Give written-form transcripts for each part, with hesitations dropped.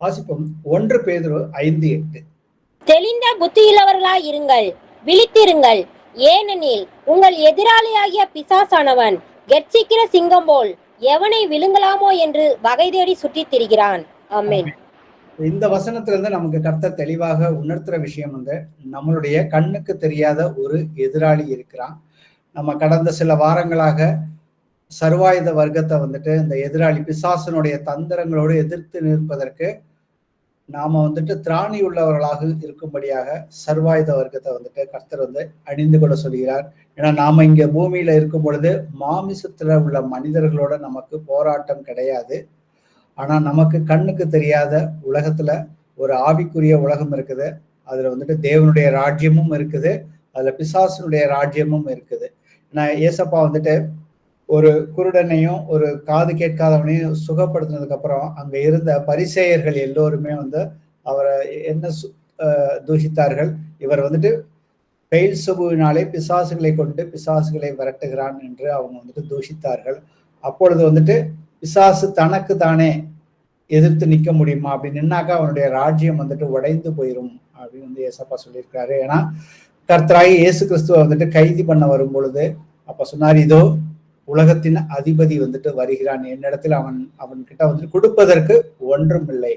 வாசிப்போம். 1 பேதுரு 5:8. தெளிந்த புத்தியுள்ளவர்களாய் இருங்கள், விழித்திருங்கள். ஏனெனில் உங்கள் எதிராளியாகிய பிசாசானவன் கெர்ச்சிக்கிற சிங்கம் போல் எவனை விழுங்கலாமோ என்று வகை தேடி சுற்றித் திரிகிறான். ஆமென். இந்த வசனத்துல இருந்து நமக்கு கர்த்தர் தெளிவாக உணர்த்துற விஷயம் வந்து, நம்மளுடைய கண்ணுக்கு தெரியாத ஒரு எதிராளி இருக்கிறான். நம்ம கடந்த சில வாரங்களாக சர்வாயுத வர்க்கத்தை வந்துட்டு இந்த எதிராளி பிசாசனுடைய தந்திரங்களோடு எதிர்த்து நிற்பதற்கு நாம வந்துட்டு திராணி உள்ளவர்களாக இருக்கும்படியாக சர்வாயுத வர்க்கத்தை வந்துட்டு கர்த்தர் வந்து அணிந்து கொள்ள சொல்கிறார். ஏன்னா நாம இங்க பூமியில இருக்கும் பொழுது மாமிசத்துல உள்ள மனிதர்களோட நமக்கு போராட்டம் கிடையாது. ஆனா நமக்கு கண்ணுக்கு தெரியாத உலகத்துல ஒரு ஆவிக்குரிய உலகம் இருக்குது. அதுல வந்துட்டு தேவனுடைய ராஜ்யமும் இருக்குது, அதுல பிசாசனுடைய ராஜ்யமும் இருக்குது. ஏன்னா ஏசப்பா வந்துட்டு ஒரு குருடனையும் ஒரு காது கேட்காதவனையும் சுகப்படுத்தினதுக்கு அப்புறம் அங்க இருந்த பரிசேயர்கள் எல்லோருமே வந்து அவரை என்ன தூஷித்தார்கள்? இவர் வந்துட்டு பெயல்செபூவினாலே பிசாசுகளை கொண்டு பிசாசுகளை விரட்டுகிறான் என்று அவங்க வந்துட்டு தூஷித்தார்கள். அப்பொழுது வந்துட்டு பிசாசு தனக்கு தானே எதிர்த்து நிற்க முடியுமா? அப்படி நின்னாக்கா அவனுடைய ராஜ்யம் வந்துட்டு உடைந்து போயிரும் அப்படின்னு வந்து ஏசப்பா சொல்லியிருக்காரு. ஏன்னா கர்த்தராகி இயேசு கிறிஸ்துவ வந்துட்டு கைது பண்ண வரும் பொழுது அப்ப சொன்னார், இதோ உலகத்தின் அதிபதி வந்துட்டு வருகிறான், என்னிடத்தில் அவன் கிட்ட வந்துட்டு கொடுப்பதற்கு ஒன்றும் இல்லை.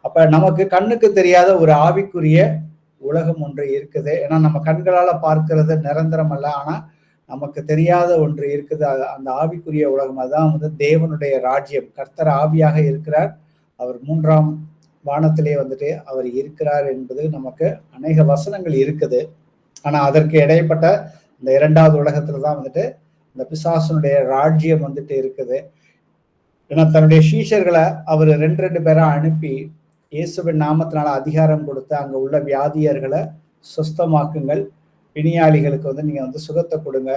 அப்ப நமக்கு கண்ணுக்கு தெரியாத ஒரு ஆவிக்குரிய உலகம் ஒன்று இருக்குது. ஏன்னா நம்ம கண்களால பார்க்கிறது நிரந்தரம் அல்ல, ஆனா நமக்கு தெரியாத ஒன்று இருக்குது. அந்த ஆவிக்குரிய உலகம், அதான் வந்து தேவனுடைய ராஜ்யம். கர்த்தர் ஆவியாக இருக்கிறார், அவர் 3ஆம் வானத்திலே வந்துட்டு அவர் இருக்கிறார் என்பது நமக்கு அநேக வசனங்கள் இருக்குது. ஆனா அதற்கு இடைப்பட்ட இந்த 2வது உலகத்துலதான் வந்துட்டு இந்த பிசாசனுடைய ராஜ்யம் வந்துட்டு இருக்குது. ஏன்னா தன்னுடைய சீஷர்களை அவர் 2 பேரா அனுப்பி இயேசுவின் நாமத்தினால அதிகாரம் கொடுத்து அங்க உள்ள வியாதியர்களை சுஸ்தமாக்குங்கள், பிணியாளிகளுக்கு வந்து நீங்க வந்து சுகத்தை கொடுங்க,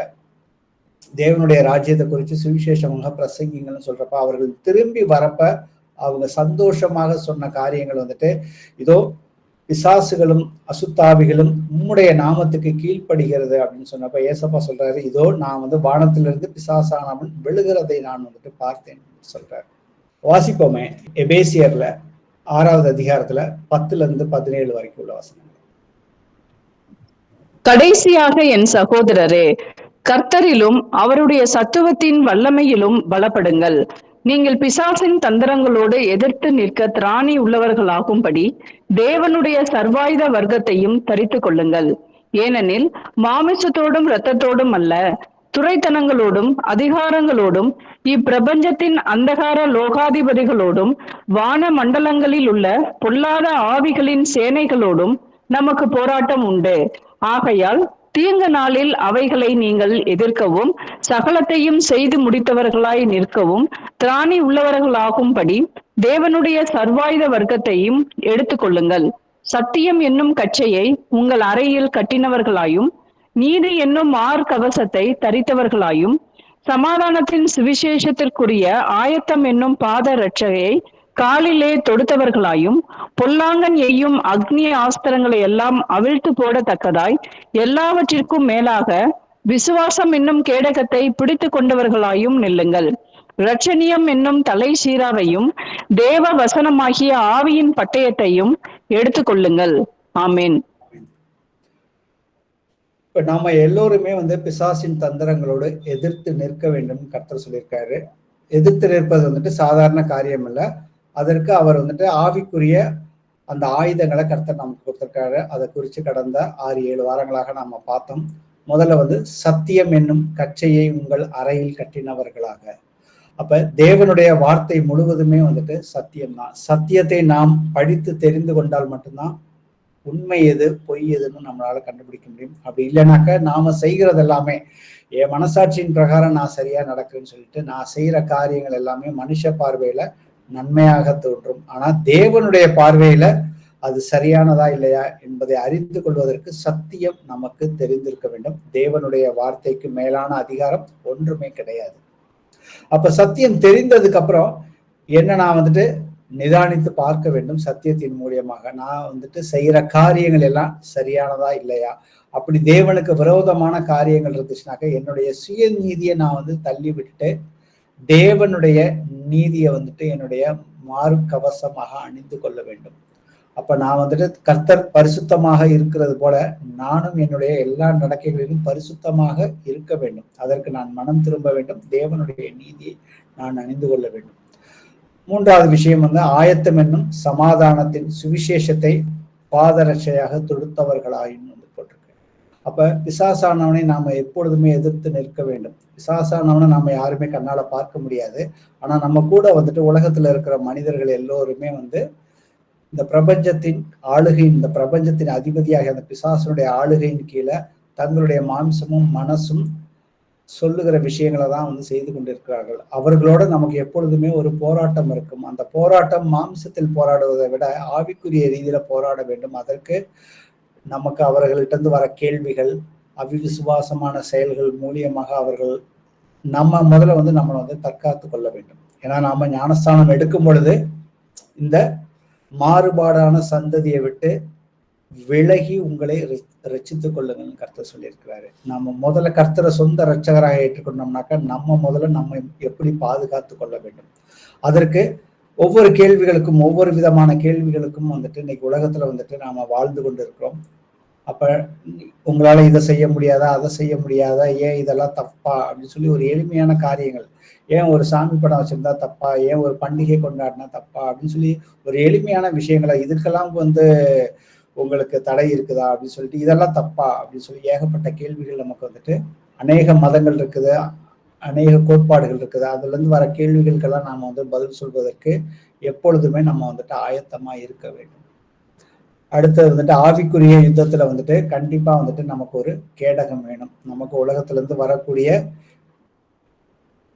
தேவனுடைய ராஜ்யத்தை குறித்து சுவிசேஷமாக பிரசங்கிங்கள்னு சொல்றப்ப அவர்கள் திரும்பி வரப்ப அவங்க சந்தோஷமாக சொன்ன காரியங்கள் வந்துட்டு, இதோ பிசாசுகளும் அசுத்தாவிகளும் உம்முடைய நாமத்துக்கு கீழ்ப்படுகிறது அப்படின்னு சொன்னப்ப ஏசப்பா சொல்றாரு, இதோ நான் வந்து வானத்திலிருந்து பிசாசானவன் விழுகிறதை நான் வந்துட்டு பார்த்தேன் சொல்றாரு. வாசிப்போமே எபேசியர்ல 6வது அதிகாரத்துல 10-17 வரைக்கும் உள்ள வசனம். கடைசியாக என் சகோதரரே, கர்த்தரிலும் அவருடைய சத்துவத்தின் வல்லமையிலும் பலப்படுங்கள். நீங்கள் பிசாசின் தந்திரங்களோடு எதிர்த்து நிற்க திராணி உள்ளவர்களாகும்படி தேவனுடைய சர்வாயுத வர்க்கத்தையும் தரித்து கொள்ளுங்கள். ஏனெனில் மாமிசத்தோடும் இரத்தத்தோடும் அல்ல, துரைத்தனங்களோடும் அதிகாரங்களோடும் இப்பிரபஞ்சத்தின் அந்தகார லோகாதிபதிகளோடும் வான மண்டலங்களில் உள்ள பொல்லாத ஆவிகளின் சேனைகளோடும் நமக்கு போராட்டம் உண்டு. ஆகையால் தீங்கு நாளில் அவைகளை நீங்கள் எதிர்க்கவும் சகலத்தையும் செய்து முடித்தவர்களாய் நிற்கவும் திராணி உள்ளவர்களாகும்படி தேவனுடைய சர்வாயுத வர்க்கத்தையும் எடுத்துக்கொள்ளுங்கள். சத்தியம் என்னும் கச்சையை உங்கள் அறையில் கட்டினவர்களாயும் நீதி என்னும் மார்கவசத்தை தரித்தவர்களாயும் சமாதானத்தின் சுவிசேஷத்திற்குரிய ஆயத்தம் என்னும் பாத ரட்சையை காலிலே தொடுத்தவர்களாயும் பொல்லாங்கன் எய்யும் அக்னி ஆஸ்திரங்களை எல்லாம் அவிழ்த்து போடத்தக்கதாய் எல்லாவற்றிற்கும் மேலாக விசுவாசம் என்னும் கேடகத்தை பிடித்து கொண்டவர்களாயும் நில்லுங்கள். இரட்சணியம் என்னும் தலை சீராவையும் தேவ வசனமாகிய ஆவியின் பட்டயத்தையும் எடுத்துக்கொள்ளுங்கள். ஆமேன். இப்ப நாம எல்லோருமே வந்து பிசாசின் தந்திரங்களோடு எதிர்த்து நிற்க வேண்டும் கர்த்தர் சொல்லியிருக்காரு. எதிர்த்து நிற்பது வந்துட்டு சாதாரண காரியம் இல்ல. அதற்கு அவர் வந்துட்டு ஆவிக்குரிய அந்த ஆயுதங்களை கர்த்தர் நமக்கு கொடுத்திருக்காரு. அதை குறித்து கடந்த 6-7 வாரங்களாக நாம பார்த்தோம். முதல்ல வந்து சத்தியம் என்னும் கச்சையை உங்கள் அறையில் கட்டினவர்களாக. அப்ப தேவனுடைய வார்த்தை முழுவதுமே வந்துட்டு சத்தியம்தான். சத்தியத்தை நாம் படித்து தெரிந்து கொண்டால் மட்டும்தான் உண்மை எது பொய் எதுன்னு நம்மளால கண்டுபிடிக்க முடியும். அப்படி இல்லைனாக்க நாம செய்கிறது எல்லாமே என் மனசாட்சியின் பிரகாரம் நான் சரியா நடக்குன்னு சொல்லிட்டு நான் செய்யற காரியங்கள் எல்லாமே மனுஷ பார்வையில நன்மையாக தோன்றும். ஆனா தேவனுடைய பார்வையில அது சரியானதா இல்லையா என்பதை அறிந்து கொள்வதற்கு சத்தியம் நமக்கு தெரிந்திருக்க வேண்டும். தேவனுடைய வார்த்தைக்கு மேலான அதிகாரம் ஒன்றுமே கிடையாது. அப்ப சத்தியம் தெரிந்ததுக்கு அப்புறம் என்ன நான் வந்துட்டு நிதானித்து பார்க்க வேண்டும். சத்தியத்தின் மூலியமாக நான் வந்துட்டு செய்யற காரியங்கள் எல்லாம் சரியானதா இல்லையா, அப்படி தேவனுக்கு விரோதமான காரியங்கள் இருந்துச்சுனாக்க என்னுடைய சுய நீதியை நான் வந்து தள்ளி விட்டுட்டு தேவனுடைய நீதியை வந்துட்டு என்னுடைய மாறு கவசமாக அணிந்து கொள்ள வேண்டும். அப்ப நான் வந்துட்டு கர்த்தர் பரிசுத்தமாக இருக்கிறது போல நானும் என்னுடைய எல்லா நடக்கைகளிலும் பரிசுத்தமாக இருக்க வேண்டும். அதற்கு நான் மனம் திரும்ப வேண்டும். தேவனுடைய நீதியை நான் அணிந்து கொள்ள வேண்டும். மூன்றாவது விஷயம் ஆயத்தம் என்னும் சமாதானத்தின் சுவிசேஷத்தை பாதரட்சையாக தொடுத்தவர்களாயின்னு போட்டிருக்கு. அப்ப பிசாசானவனை நாம எப்பொழுதுமே எதிர்த்து நிற்க வேண்டும். பிசாசானவனை நாம யாருமே கண்ணால பார்க்க முடியாது. ஆனா நம்ம கூட உலகத்துல இருக்கிற மனிதர்கள் எல்லோருமே இந்த பிரபஞ்சத்தின் இந்த பிரபஞ்சத்தின் அதிபதியாக அந்த பிசாசனுடைய ஆளுகையின் கீழே தங்களுடைய மாம்சமும் மனசும் சொல்லுகிற விஷயங்களை தான் செய்து கொண்டிருக்கிறார்கள். அவர்களோட நமக்கு எப்பொழுதுமே ஒரு போராட்டம் இருக்கும். அந்த போராட்டம் மாம்சத்தில் போராடுவதை விட ஆவிக்குரிய ரீதியில போராட வேண்டும். அதற்கு நமக்கு அவர்கள்ட்ட வர கேள்விகள், அவிசுவாசமான செயல்கள் மூலியமாக அவர்கள் நம்ம முதல்ல நம்மளை தற்காத்து கொள்ள வேண்டும். ஏன்னா நாம ஞானஸ்தானம் எடுக்கும் பொழுது இந்த மாறுபாடான சந்ததியை விட்டு விலகி உங்களை ரட்சித்துக் கொள்ளுங்கள்னு கர்த்தர் சொல்லியிருக்கிறாரு. நம்ம முதல்ல கர்த்தரை சொந்த ரட்சகராக ஏற்றுக்கொண்டோம்னாக்கா நம்ம முதல்ல நம்ம எப்படி பாதுகாத்து கொள்ள வேண்டும். அதற்கு ஒவ்வொரு கேள்விகளுக்கும் ஒவ்வொரு விதமான கேள்விகளுக்கும் இன்னைக்கு உலகத்துல நாம வாழ்ந்து கொண்டு இருக்கிறோம். அப்ப உங்களால இதை செய்ய முடியாதா, அதை செய்ய முடியாதா, ஏன் இதெல்லாம் தப்பா அப்படின்னு சொல்லி ஒரு எளிமையான காரியங்கள், ஏன் ஒரு சாமி படம் வச்சிருந்தா தப்பா, ஏன் ஒரு பண்டிகை கொண்டாடினா தப்பா அப்படின்னு சொல்லி ஒரு எளிமையான விஷயங்களை, இதுக்கெல்லாம் உங்களுக்கு தடை இருக்குதா அப்படின்னு சொல்லிட்டு இதெல்லாம் தப்பா அப்படின்னு சொல்லி ஏகப்பட்ட கேள்விகள் நமக்கு அநேக மதங்கள் இருக்குது, அநேக கோட்பாடுகள் இருக்குது. அதுல இருந்து வர கேள்விகளுக்கெல்லாம் நாம பதில் சொல்வதற்கு எப்பொழுதுமே நம்ம ஆயத்தமா இருக்க வேண்டும். அடுத்தது ஆவிக்குரிய யுத்தத்துல கண்டிப்பா நமக்கு ஒரு கேடகம் வேணும். நமக்கு உலகத்துல இருந்து வரக்கூடிய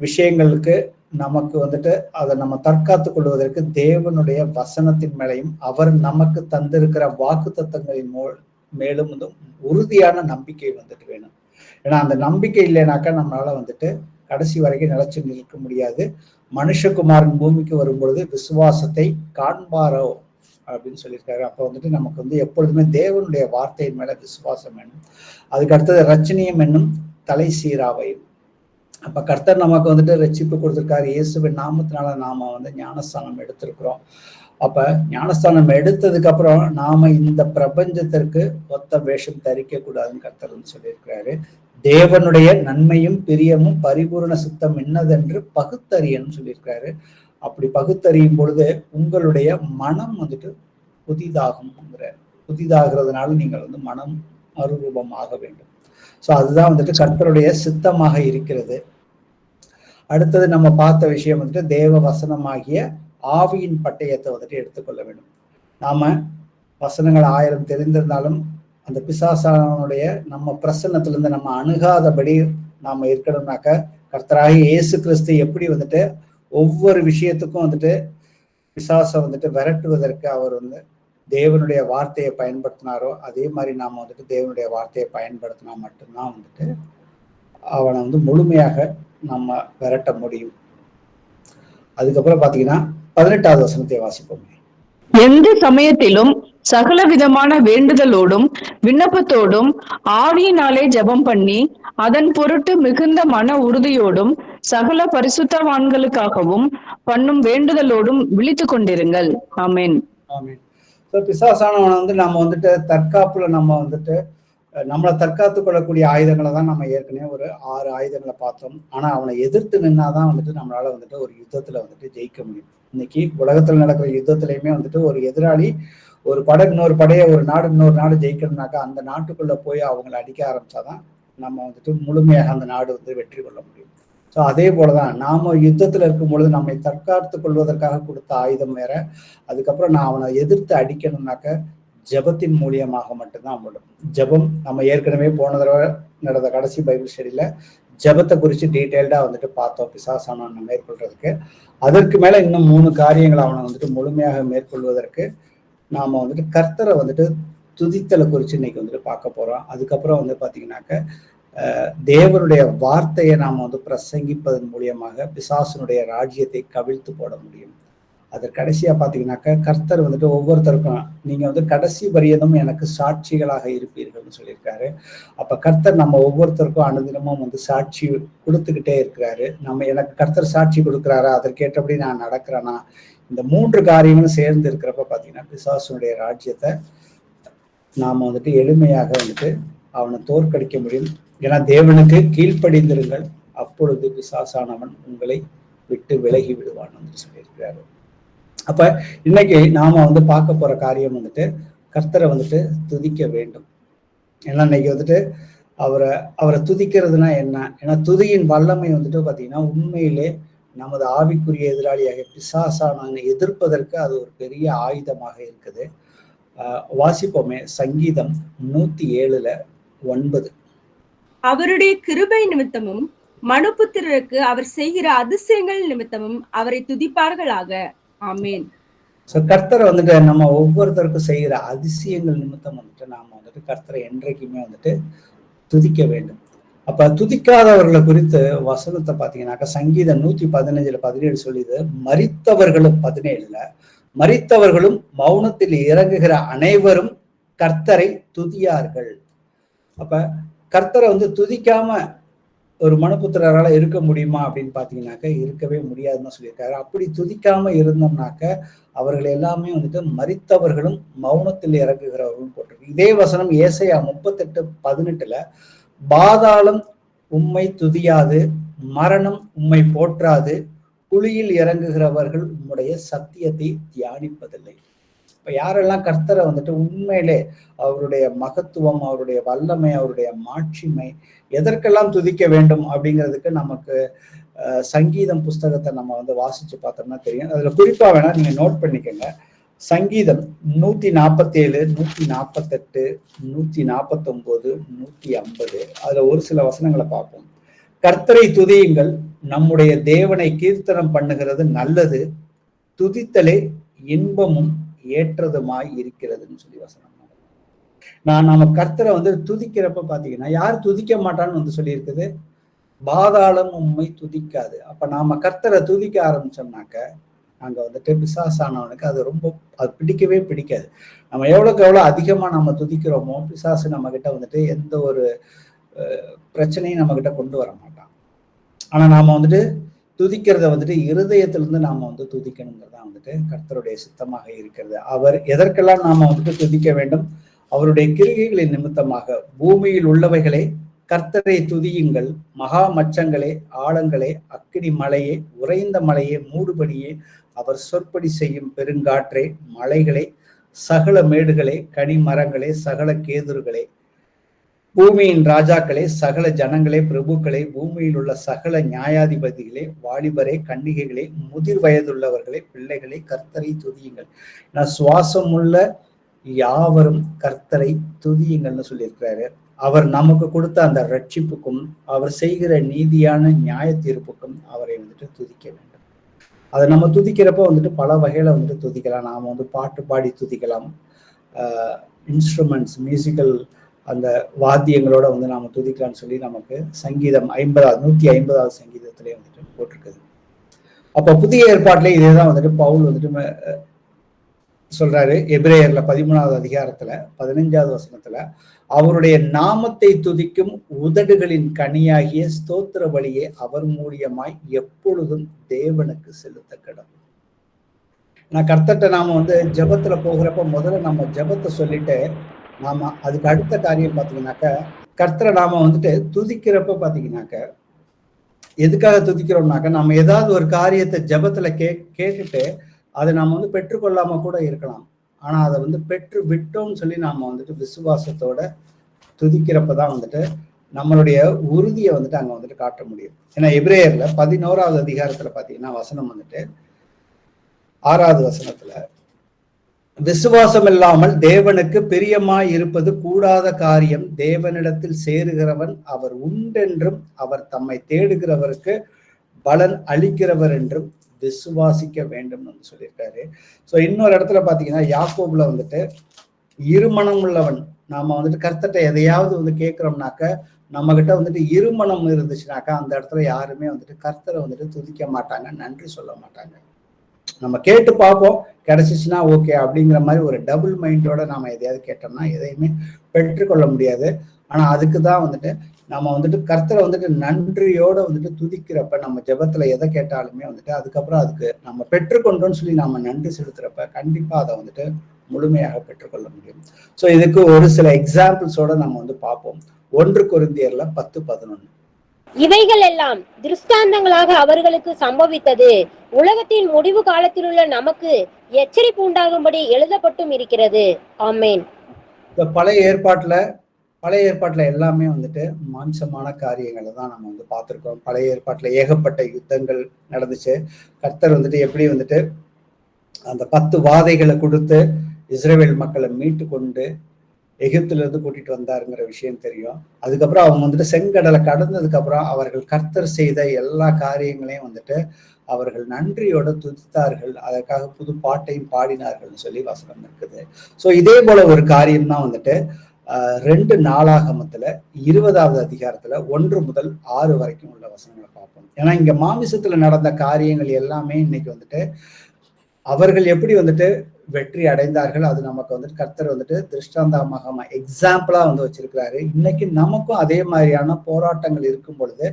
விஷயங்களுக்கு நமக்கு அதை நம்ம தற்காத்துக் கொள்வதற்கு தேவனுடைய வசனத்தின் மேலையும் அவர் நமக்கு தந்திருக்கிற வாக்கு தத்தங்களின் மேலும் உறுதியான நம்பிக்கை வேணும். ஏன்னா அந்த நம்பிக்கை இல்லைனாக்கா நம்மளால கடைசி வரைக்கும் நிலைச்சு நிற்க முடியாது. மனுஷகுமாரன் பூமிக்கு வரும்பொழுது விசுவாசத்தை காண்பாரோ அப்படின்னு சொல்லியிருக்காரு. அப்ப நமக்கு எப்பொழுதுமே தேவனுடைய வார்த்தையின் மேல விசுவாசம் வேணும். அதுக்கு அடுத்தது ரட்சணியம் என்னும் தலை சீராவையும். அப்ப கர்த்தர் நமக்கு ரட்சிப்பு கொடுத்திருக்காரு. இயேசுவின் நாமத்தினால நாம ஞானஸ்தானம் எடுத்திருக்கிறோம். அப்ப ஞானஸ்தானம் எடுத்ததுக்கு அப்புறம் நாம இந்த பிரபஞ்சத்திற்கு ஒத்த வேஷம் தரிக்க கூடாதுன்னு கர்த்தர் சொல்லியிருக்கிறாரு. தேவனுடைய நன்மையும் பிரியமும் பரிபூர்ண சித்தம் என்னதென்று பகுத்தறியன்னு சொல்லியிருக்காரு. அப்படி பகுத்தறியும் பொழுது உங்களுடைய மனம் புதிதாகிறதுனால நீங்கள் மனம் மறுரூபமாக வேண்டும். சோ அதுதான் கர்த்தருடைய சித்தமாக இருக்கிறது. அடுத்தது நம்ம பார்த்த விஷயம் தேவ வசனமாகிய ஆவியின் பட்டயத்தை எடுத்துக்கொள்ள வேண்டும். நாம வசனங்கள் 1000 தெரிந்திருந்தாலும் அந்த பிசாசானுடைய நம்ம பிரசன்னத்திலிருந்து நம்ம அணுகாதபடி நாம இருக்கணும்னாக்க கர்த்தராகிய இயேசு கிறிஸ்து எப்படி ஒவ்வொரு விஷயத்துக்கும் பிசாசை விரட்டுவதற்கு அவர் தேவனுடைய வார்த்தையை பயன்படுத்தினாரோ அதே மாதிரி நாம தேவனுடைய வார்த்தையை பயன்படுத்தினா மட்டும்தான் அவனை முழுமையாக நம்ம விரட்ட முடியும். அதுக்கப்புறம் பாத்தீங்கன்னா 18வது வசனத்தை வாசிப்போம். எந்த சமயத்திலும் சகல விதமான வேண்டுதலோடும் விண்ணப்பத்தோடும் ஆவியினாலே ஜெபம் பண்ணி அதன் பொருட்டு மிகுந்த மன உறுதியோடும் சகல பரிசுத்தவான்களுக்காகவும் பண்ணும் வேண்டுதலோடும் விழித்துக் கொண்டிருங்கள். ஆமென். ஆமென். பிசாசானவனை நம்ம தற்காப்புல நம்ம நம்மளை தற்காத்து கொள்ளக்கூடிய ஆயுதங்களை தான் நம்ம ஏற்கனவே ஒரு 6 ஆயுதங்களை பார்த்தோம். ஆனா அவனை எதிர்த்து நின்னாதான் நம்மளால ஒரு யுத்தத்துல ஜெயிக்க முடியும். இன்னைக்கு உலகத்துல நடக்கிற யுத்தத்திலயுமே ஒரு எதிராளி ஒரு படை இன்னொரு படையை ஒரு நாடு ஜெயிக்கணும்னாக்கா அந்த நாட்டுக்குள்ள போய் அவங்களை அடிக்க ஆரம்பிச்சாதான் நம்ம முழுமையாக அந்த நாடு வெற்றி கொள்ள முடியும். ஸோ அதே போலதான் நாம யுத்தத்துல இருக்கும் பொழுது நம்மை தற்காத்து கொள்வதற்காக கொடுத்த ஆயுதம் வேற. அதுக்கப்புறம் நான் அவனை எதிர்த்து அடிக்கணும்னாக்க ஜபத்தின் மூலியமாக மட்டும்தான் முடியும். ஜபம் நம்ம ஏற்கனவே போன தடவை நடந்த கடைசி பைபிள் ஸ்டடியில ஜபத்தை குறித்து டீட்டெயில்டா பார்த்தோம் பிசாசானவனை மேற்கொள்றதுக்கு. அதற்கு மேல இன்னும் 3 காரியங்களை அவனை முழுமையாக மேற்கொள்வதற்கு நாம கர்த்தரை துதித்தலை குறித்து இன்னைக்கு பார்க்க போறோம். அதுக்கப்புறம் பாத்தீங்கன்னாக்க தேவனுடைய வார்த்தையை நாம பிரசங்கிப்பதன் மூலியமாக பிசாசனுடைய ராஜ்யத்தை கவிழ்த்து போட முடியும். அது கடைசியா பாத்தீங்கன்னாக்க கர்த்தர் ஒவ்வொருத்தருக்கும் நீங்க கடைசி பரியதும் எனக்கு சாட்சிகளாக இருப்பீர்கள்னு சொல்லியிருக்காரு. அப்ப கர்த்தர் நம்ம ஒவ்வொருத்தருக்கும் அனுதினமும் சாட்சி கொடுத்துக்கிட்டே இருக்கிறாரு. நம்ம எனக்கு கர்த்தர் சாட்சி கொடுக்குறாரா, அதற்கேற்றபடி நான் நடக்கிறேனா, இந்த 3 காரியங்களும் சேர்ந்து இருக்கிறப்ப பாத்தீங்கன்னா பிசாசுடைய ராஜ்யத்தை நாம வந்துட்டு எளிமையாக வந்துட்டு அவனை தோற்கடிக்க முடியும். ஏன்னா தேவனுக்கு கீழ்ப்படிந்திருங்கள், அப்பொழுது பிசாசானவன் உங்களை விட்டு விலகி விடுவான் என்று சொல்லியிருக்கிறாரு. அப்ப இன்னைக்கு நாம வந்து பார்க்க போற காரியம் வந்துட்டு கர்த்தரை வந்துட்டு துதிக்க வேண்டும். ஏன்னா இன்னைக்கு வந்துட்டு அவரை துதிக்கிறதுனா என்ன? ஏன்னா துதியின் வல்லமை வந்துட்டு பாத்தீங்கன்னா உண்மையிலே நமது ஆவிக்குரிய எதிராளியாக பிசாசானவனை எதிர்ப்பதற்கு அது ஒரு பெரிய ஆயுதமாக இருக்குது. வாசிப்போமே சங்கீதம் 107:9. அவருடைய கிருபை நிமித்தமும் மனுபுத்திரருக்கு அவர் செய்கிற அதிசயங்கள் நிமித்தமும் அவரை துதிப்பார்களாக. ஆமேன். கர்த்தரை வந்துட்டு நம்ம ஒவ்வொருத்தருக்கும் செய்கிற அதிசயங்கள் நிமித்தம் வந்துட்டு நாம வந்துட்டு கர்த்தரை என்றைக்குமே வந்துட்டு துதிக்க வேண்டும். அப்ப துதிக்காதவர்களை குறித்து வசனத்தை பாத்தீங்கன்னாக்கா சங்கீதம் 115:17 சொல்லிது, மரித்தவர்களும் 17ல மரித்தவர்களும் மௌனத்தில் இறங்குகிற அனைவரும் கர்த்தரை துதியார்கள். அப்ப கர்த்தரை வந்து துதிக்காம ஒரு மனுபுத்திரரால இருக்க முடியுமா அப்படின்னு பாத்தீங்கன்னாக்க இருக்கவே முடியாதுன்னு சொல்லியிருக்காரு. அப்படி துதிக்காம இருந்தோம்னாக்க அவர்கள் எல்லாமே வந்துட்டு மரித்தவர்களும் மௌனத்தில் இறங்குகிறவர்களும் போட்டிருக்கு. இதே வசனம் ஏசாயா 38:18 பாதாளம் உம்மை துதியாது, மரணம் உம்மை போற்றாது, குழியில் இறங்குகிறவர்கள் உம்முடைய சத்தியத்தை தியானிப்பதில்லை. இப்ப யாரெல்லாம் கர்த்தரை வந்துட்டு உண்மையிலே அவருடைய மகத்துவம், அவருடைய வல்லமை, அவருடைய மாட்சிமை எதற்கெல்லாம் துதிக்க வேண்டும் அப்படிங்கிறதுக்கு நமக்கு சங்கீதம் புஸ்தகத்தை நம்ம வந்து வாசிச்சு பார்த்தோம்னா தெரியும். அதுல குறிப்பா வேணா நீங்க நோட் பண்ணிக்கோங்க. சங்கீதம் 147, 148, 149, 150 அதுல ஒரு சில வசனங்களை பார்ப்போம். கர்த்தரை துதியுங்கள், நம்முடைய தேவனை கீர்த்தனம் பண்ணுகிறது நல்லது, துதித்தலே இன்பமும் ஏற்றதுமாய் இருக்கிறதுன்னு சொல்லி வசனம். நம்ம கர்த்தரை வந்து துதிக்கிறப்ப பாத்தீங்கன்னா யார் துதிக்க மாட்டான்னு வந்து சொல்லி இருக்குது, பாதாளம் உம்மை துதிக்காது. அப்ப நாம கர்த்தரை துதிக்க ஆரம்பிச்சோம்னாக்க அங்க வந்துட்டு பிசாசானவனுக்கு அது அது பிடிக்கவே பிடிக்காது. நம்ம எவ்வளவுக்கு எவ்வளவு அதிகமா நம்ம துதிக்கிறோமோ பிசாசு நம்ம கிட்ட வந்துட்டு எந்த ஒரு பிரச்சனையும் நம்ம கிட்ட கொண்டு வர மாட்டான். ஆனா நாம வந்துட்டு துதிக்கிறத வந்துட்டு இருதயத்திலிருந்து நாம வந்து துதிக்கணுங்கிறதா வந்துட்டு கர்த்தருடைய சித்தமாக இருக்கிறது. அவர் எதற்கெல்லாம் நாம வந்துட்டு துதிக்க வேண்டும்? அவருடைய கிரிகைகளின் நிமித்தமாக. பூமியில் உள்ளவைகளே கர்த்தரை துதியுங்கள், மகா மச்சங்களே, ஆழங்களே, அக்கினி மலையே, உறைந்த மலையே, மூடுபடியே, அவர் சொற்படி செய்யும் பெருங்காற்றே, மலைகளே, சகல மேடுகளே, கனி மரங்களே, சகல கேதுருகளே, பூமியின் ராஜாக்களே, சகல ஜனங்களே, பிரபுக்களே, பூமியில் உள்ள சகல நியாயாதிபதிகளே, வாலிபரே, கன்னிகைகளே, முதிர் வயதுள்ளவர்களே, பிள்ளைகளே, கர்த்தரை துதியுங்கள். நான் சுவாசம் உள்ள யாவரும் கர்த்தரை துதியுங்கள்னு சொல்லியிருக்கிறாரு. அவர் நமக்கு கொடுத்த அந்த ரட்சிப்புக்கும் அவர் செய்கிற நீதியான நியாய தீர்ப்புக்கும் அவரை வந்துட்டு துதிக்க வேண்டும். அதை நம்ம துதிக்கிறப்ப வந்துட்டு பல வகையில வந்துட்டு துதிக்கலாம். நாம வந்து பாட்டு பாடி துதிக்கலாம், இன்ஸ்ட்ருமெண்ட்ஸ், மியூசிக்கல் அந்த வாத்தியங்களோட வந்து நாம துதிக்கலாம்னு சொல்லி நமக்கு சங்கீதம் 150வது சங்கீதத்திலே வந்துட்டு போட்டிருக்குது. அப்ப புதிய ஏற்பாட்டிலே இதேதான் வந்துட்டு பவுல் வந்துட்டு சொல்றாரு. எபிரேயர்ல 13வது அதிகாரத்துல 15வது வசனத்துல அவருடைய நாமத்தை துதிக்கும் உதடுகளின் கனியாகிய ஸ்தோத்திர பலியே அவர் மூலியமாய் எப்பொழுதும் தேவனுக்கு செலுத்த கடவுள். நான் கர்த்தர்ட்ட நாம வந்து ஜெபத்துல போகிறப்ப முதல்ல நம்ம ஜெபத்தை சொல்லிட்டு நாம அதுக்கு அடுத்த காரியம் பாத்தீங்கன்னாக்க கர்த்தரை நாம வந்துட்டு துதிக்கிறப்ப பாத்தீங்கன்னாக்க எதுக்காக துதிக்கிறோம்னாக்க நம்ம ஏதாவது ஒரு காரியத்தை ஜெபத்துல கேட்டுட்டு அதை நாம வந்து பெற்றுக்கொள்ளாம கூட இருக்கலாம். ஆனா அதை வந்து பெற்று விட்டோம்னு சொல்லி நாம வந்துட்டு விசுவாசத்தோட துதிக்கிறப்பதான் வந்துட்டு நம்மளுடைய உறுதியை வந்துட்டு அங்க வந்துட்டு காட்ட முடியும். ஏன்னா எபிரேயர்ல 11வது அதிகாரத்துல பாத்தீங்கன்னா வசனம் வந்துட்டு 6வது வசனத்துல விசுவாசம் இல்லாமல் தேவனுக்கு பிரியமாய் இருப்பது கூடாத காரியம், தேவனிடத்தில் சேருகிறவன் அவர் உண்டென்றும் அவர் தம்மை தேடுகிறவருக்கு பலன் அளிக்கிறவர் என்றும் விசுவாசிக்க வேண்டும் சொல்லியிருக்காரு. ஸோ இன்னொரு இடத்துல பாத்தீங்கன்னா யாக்கோபுல வந்துட்டு இருமனம் உள்ளவன், நாம வந்துட்டு கர்த்தர்ட்ட எதையாவது வந்து கேட்கிறோம்னாக்க நம்ம கிட்ட வந்துட்டு இருமனம் இருந்துச்சுனாக்கா அந்த இடத்துல யாருமே வந்துட்டு கர்த்தரை வந்துட்டு துதிக்க மாட்டாங்க, நன்றி சொல்ல மாட்டாங்க. நம்ம கேட்டு பார்ப்போம், கிடைச்சிச்சுன்னா ஓகே அப்படிங்கிற மாதிரி ஒரு டபுள் மைண்டோட நாம எதையாவது கேட்டோம்னா எதையுமே பெற்றுக்கொள்ள முடியாது. ஆனா அதுக்கு தான் வந்துட்டு நம்ம வந்துட்டு கர்த்தரை வந்துட்டு நன்றியோட வந்துட்டு துதிக்கிறப்ப, நம்ம ஜெபத்துல எதை கேட்டாலுமே வந்துட்டு அதுக்கப்புறம் அதுக்கு நம்ம பெற்றுக்கொண்டோம்னு சொல்லி நாம நன்றி செலுத்துறப்ப கண்டிப்பா அதை வந்துட்டு முழுமையாக பெற்றுக்கொள்ள முடியும். ஸோ இதுக்கு ஒரு சில எக்ஸாம்பிள்ஸோட நம்ம வந்து பார்ப்போம். 1 கொரிந்தியர்ல 10:11. இவைகள் எல்லாம் திருஷ்டாந்தங்களாக அவர்களுக்கு சம்பவித்தது, உலகத்தின் முடிவு காலத்திலுள்ள நமக்கு எச்சரிப்பு உண்டாகும்படி எழுதப்பட்டும் இருக்கிறது. ஆமென். இப்ப பழைய ஏற்பாட்டுல எல்லாமே வந்துட்டு மாம்சமான காரியங்களை தான் நம்ம வந்து பார்த்திருக்கோம். பழைய ஏற்பாட்டுல ஏகப்பட்ட யுத்தங்கள் நடந்துச்சு. கர்த்தர் வந்துட்டு எப்படி வந்துட்டு அந்த 10 வாதைகளை கொடுத்து இஸ்ரவேல் மக்களை மீட்டு கொண்டு எகிப்துல இருந்து கூட்டிட்டு வந்தாருங்கிற விஷயம் தெரியும். அதுக்கப்புறம் அவங்க வந்துட்டு செங்கடலை கடந்ததுக்கு அப்புறம் அவர்கள் கர்த்தர் செய்த எல்லா காரியங்களையும் வந்துட்டு அவர்கள் நன்றியோட துதித்தார்கள், அதற்காக புது பாட்டையும் பாடினார்கள் சொல்லி வசனம் இருக்குது. ஸோ இதே போல ஒரு காரியம் தான் வந்துட்டு 2 நாளாகமத்துல 20வது அதிகாரத்துல 1 முதல் 6 வரைக்கும் உள்ள வசனங்களை பார்ப்போம். ஏன்னா இங்க மாமிசத்துல நடந்த காரியங்கள் எல்லாமே இன்னைக்கு வந்துட்டு அவர்கள் எப்படி வந்துட்டு வெற்றி அடைந்தார்கள், அது நமக்கு வந்துட்டு கர்த்தர் வந்துட்டு திருஷ்டாந்தமாக எக்ஸாம்பிளா வந்து வச்சிருக்கிறாரு. இன்னைக்கு நமக்கும் அதே மாதிரியான போராட்டங்கள் இருக்கும் பொழுது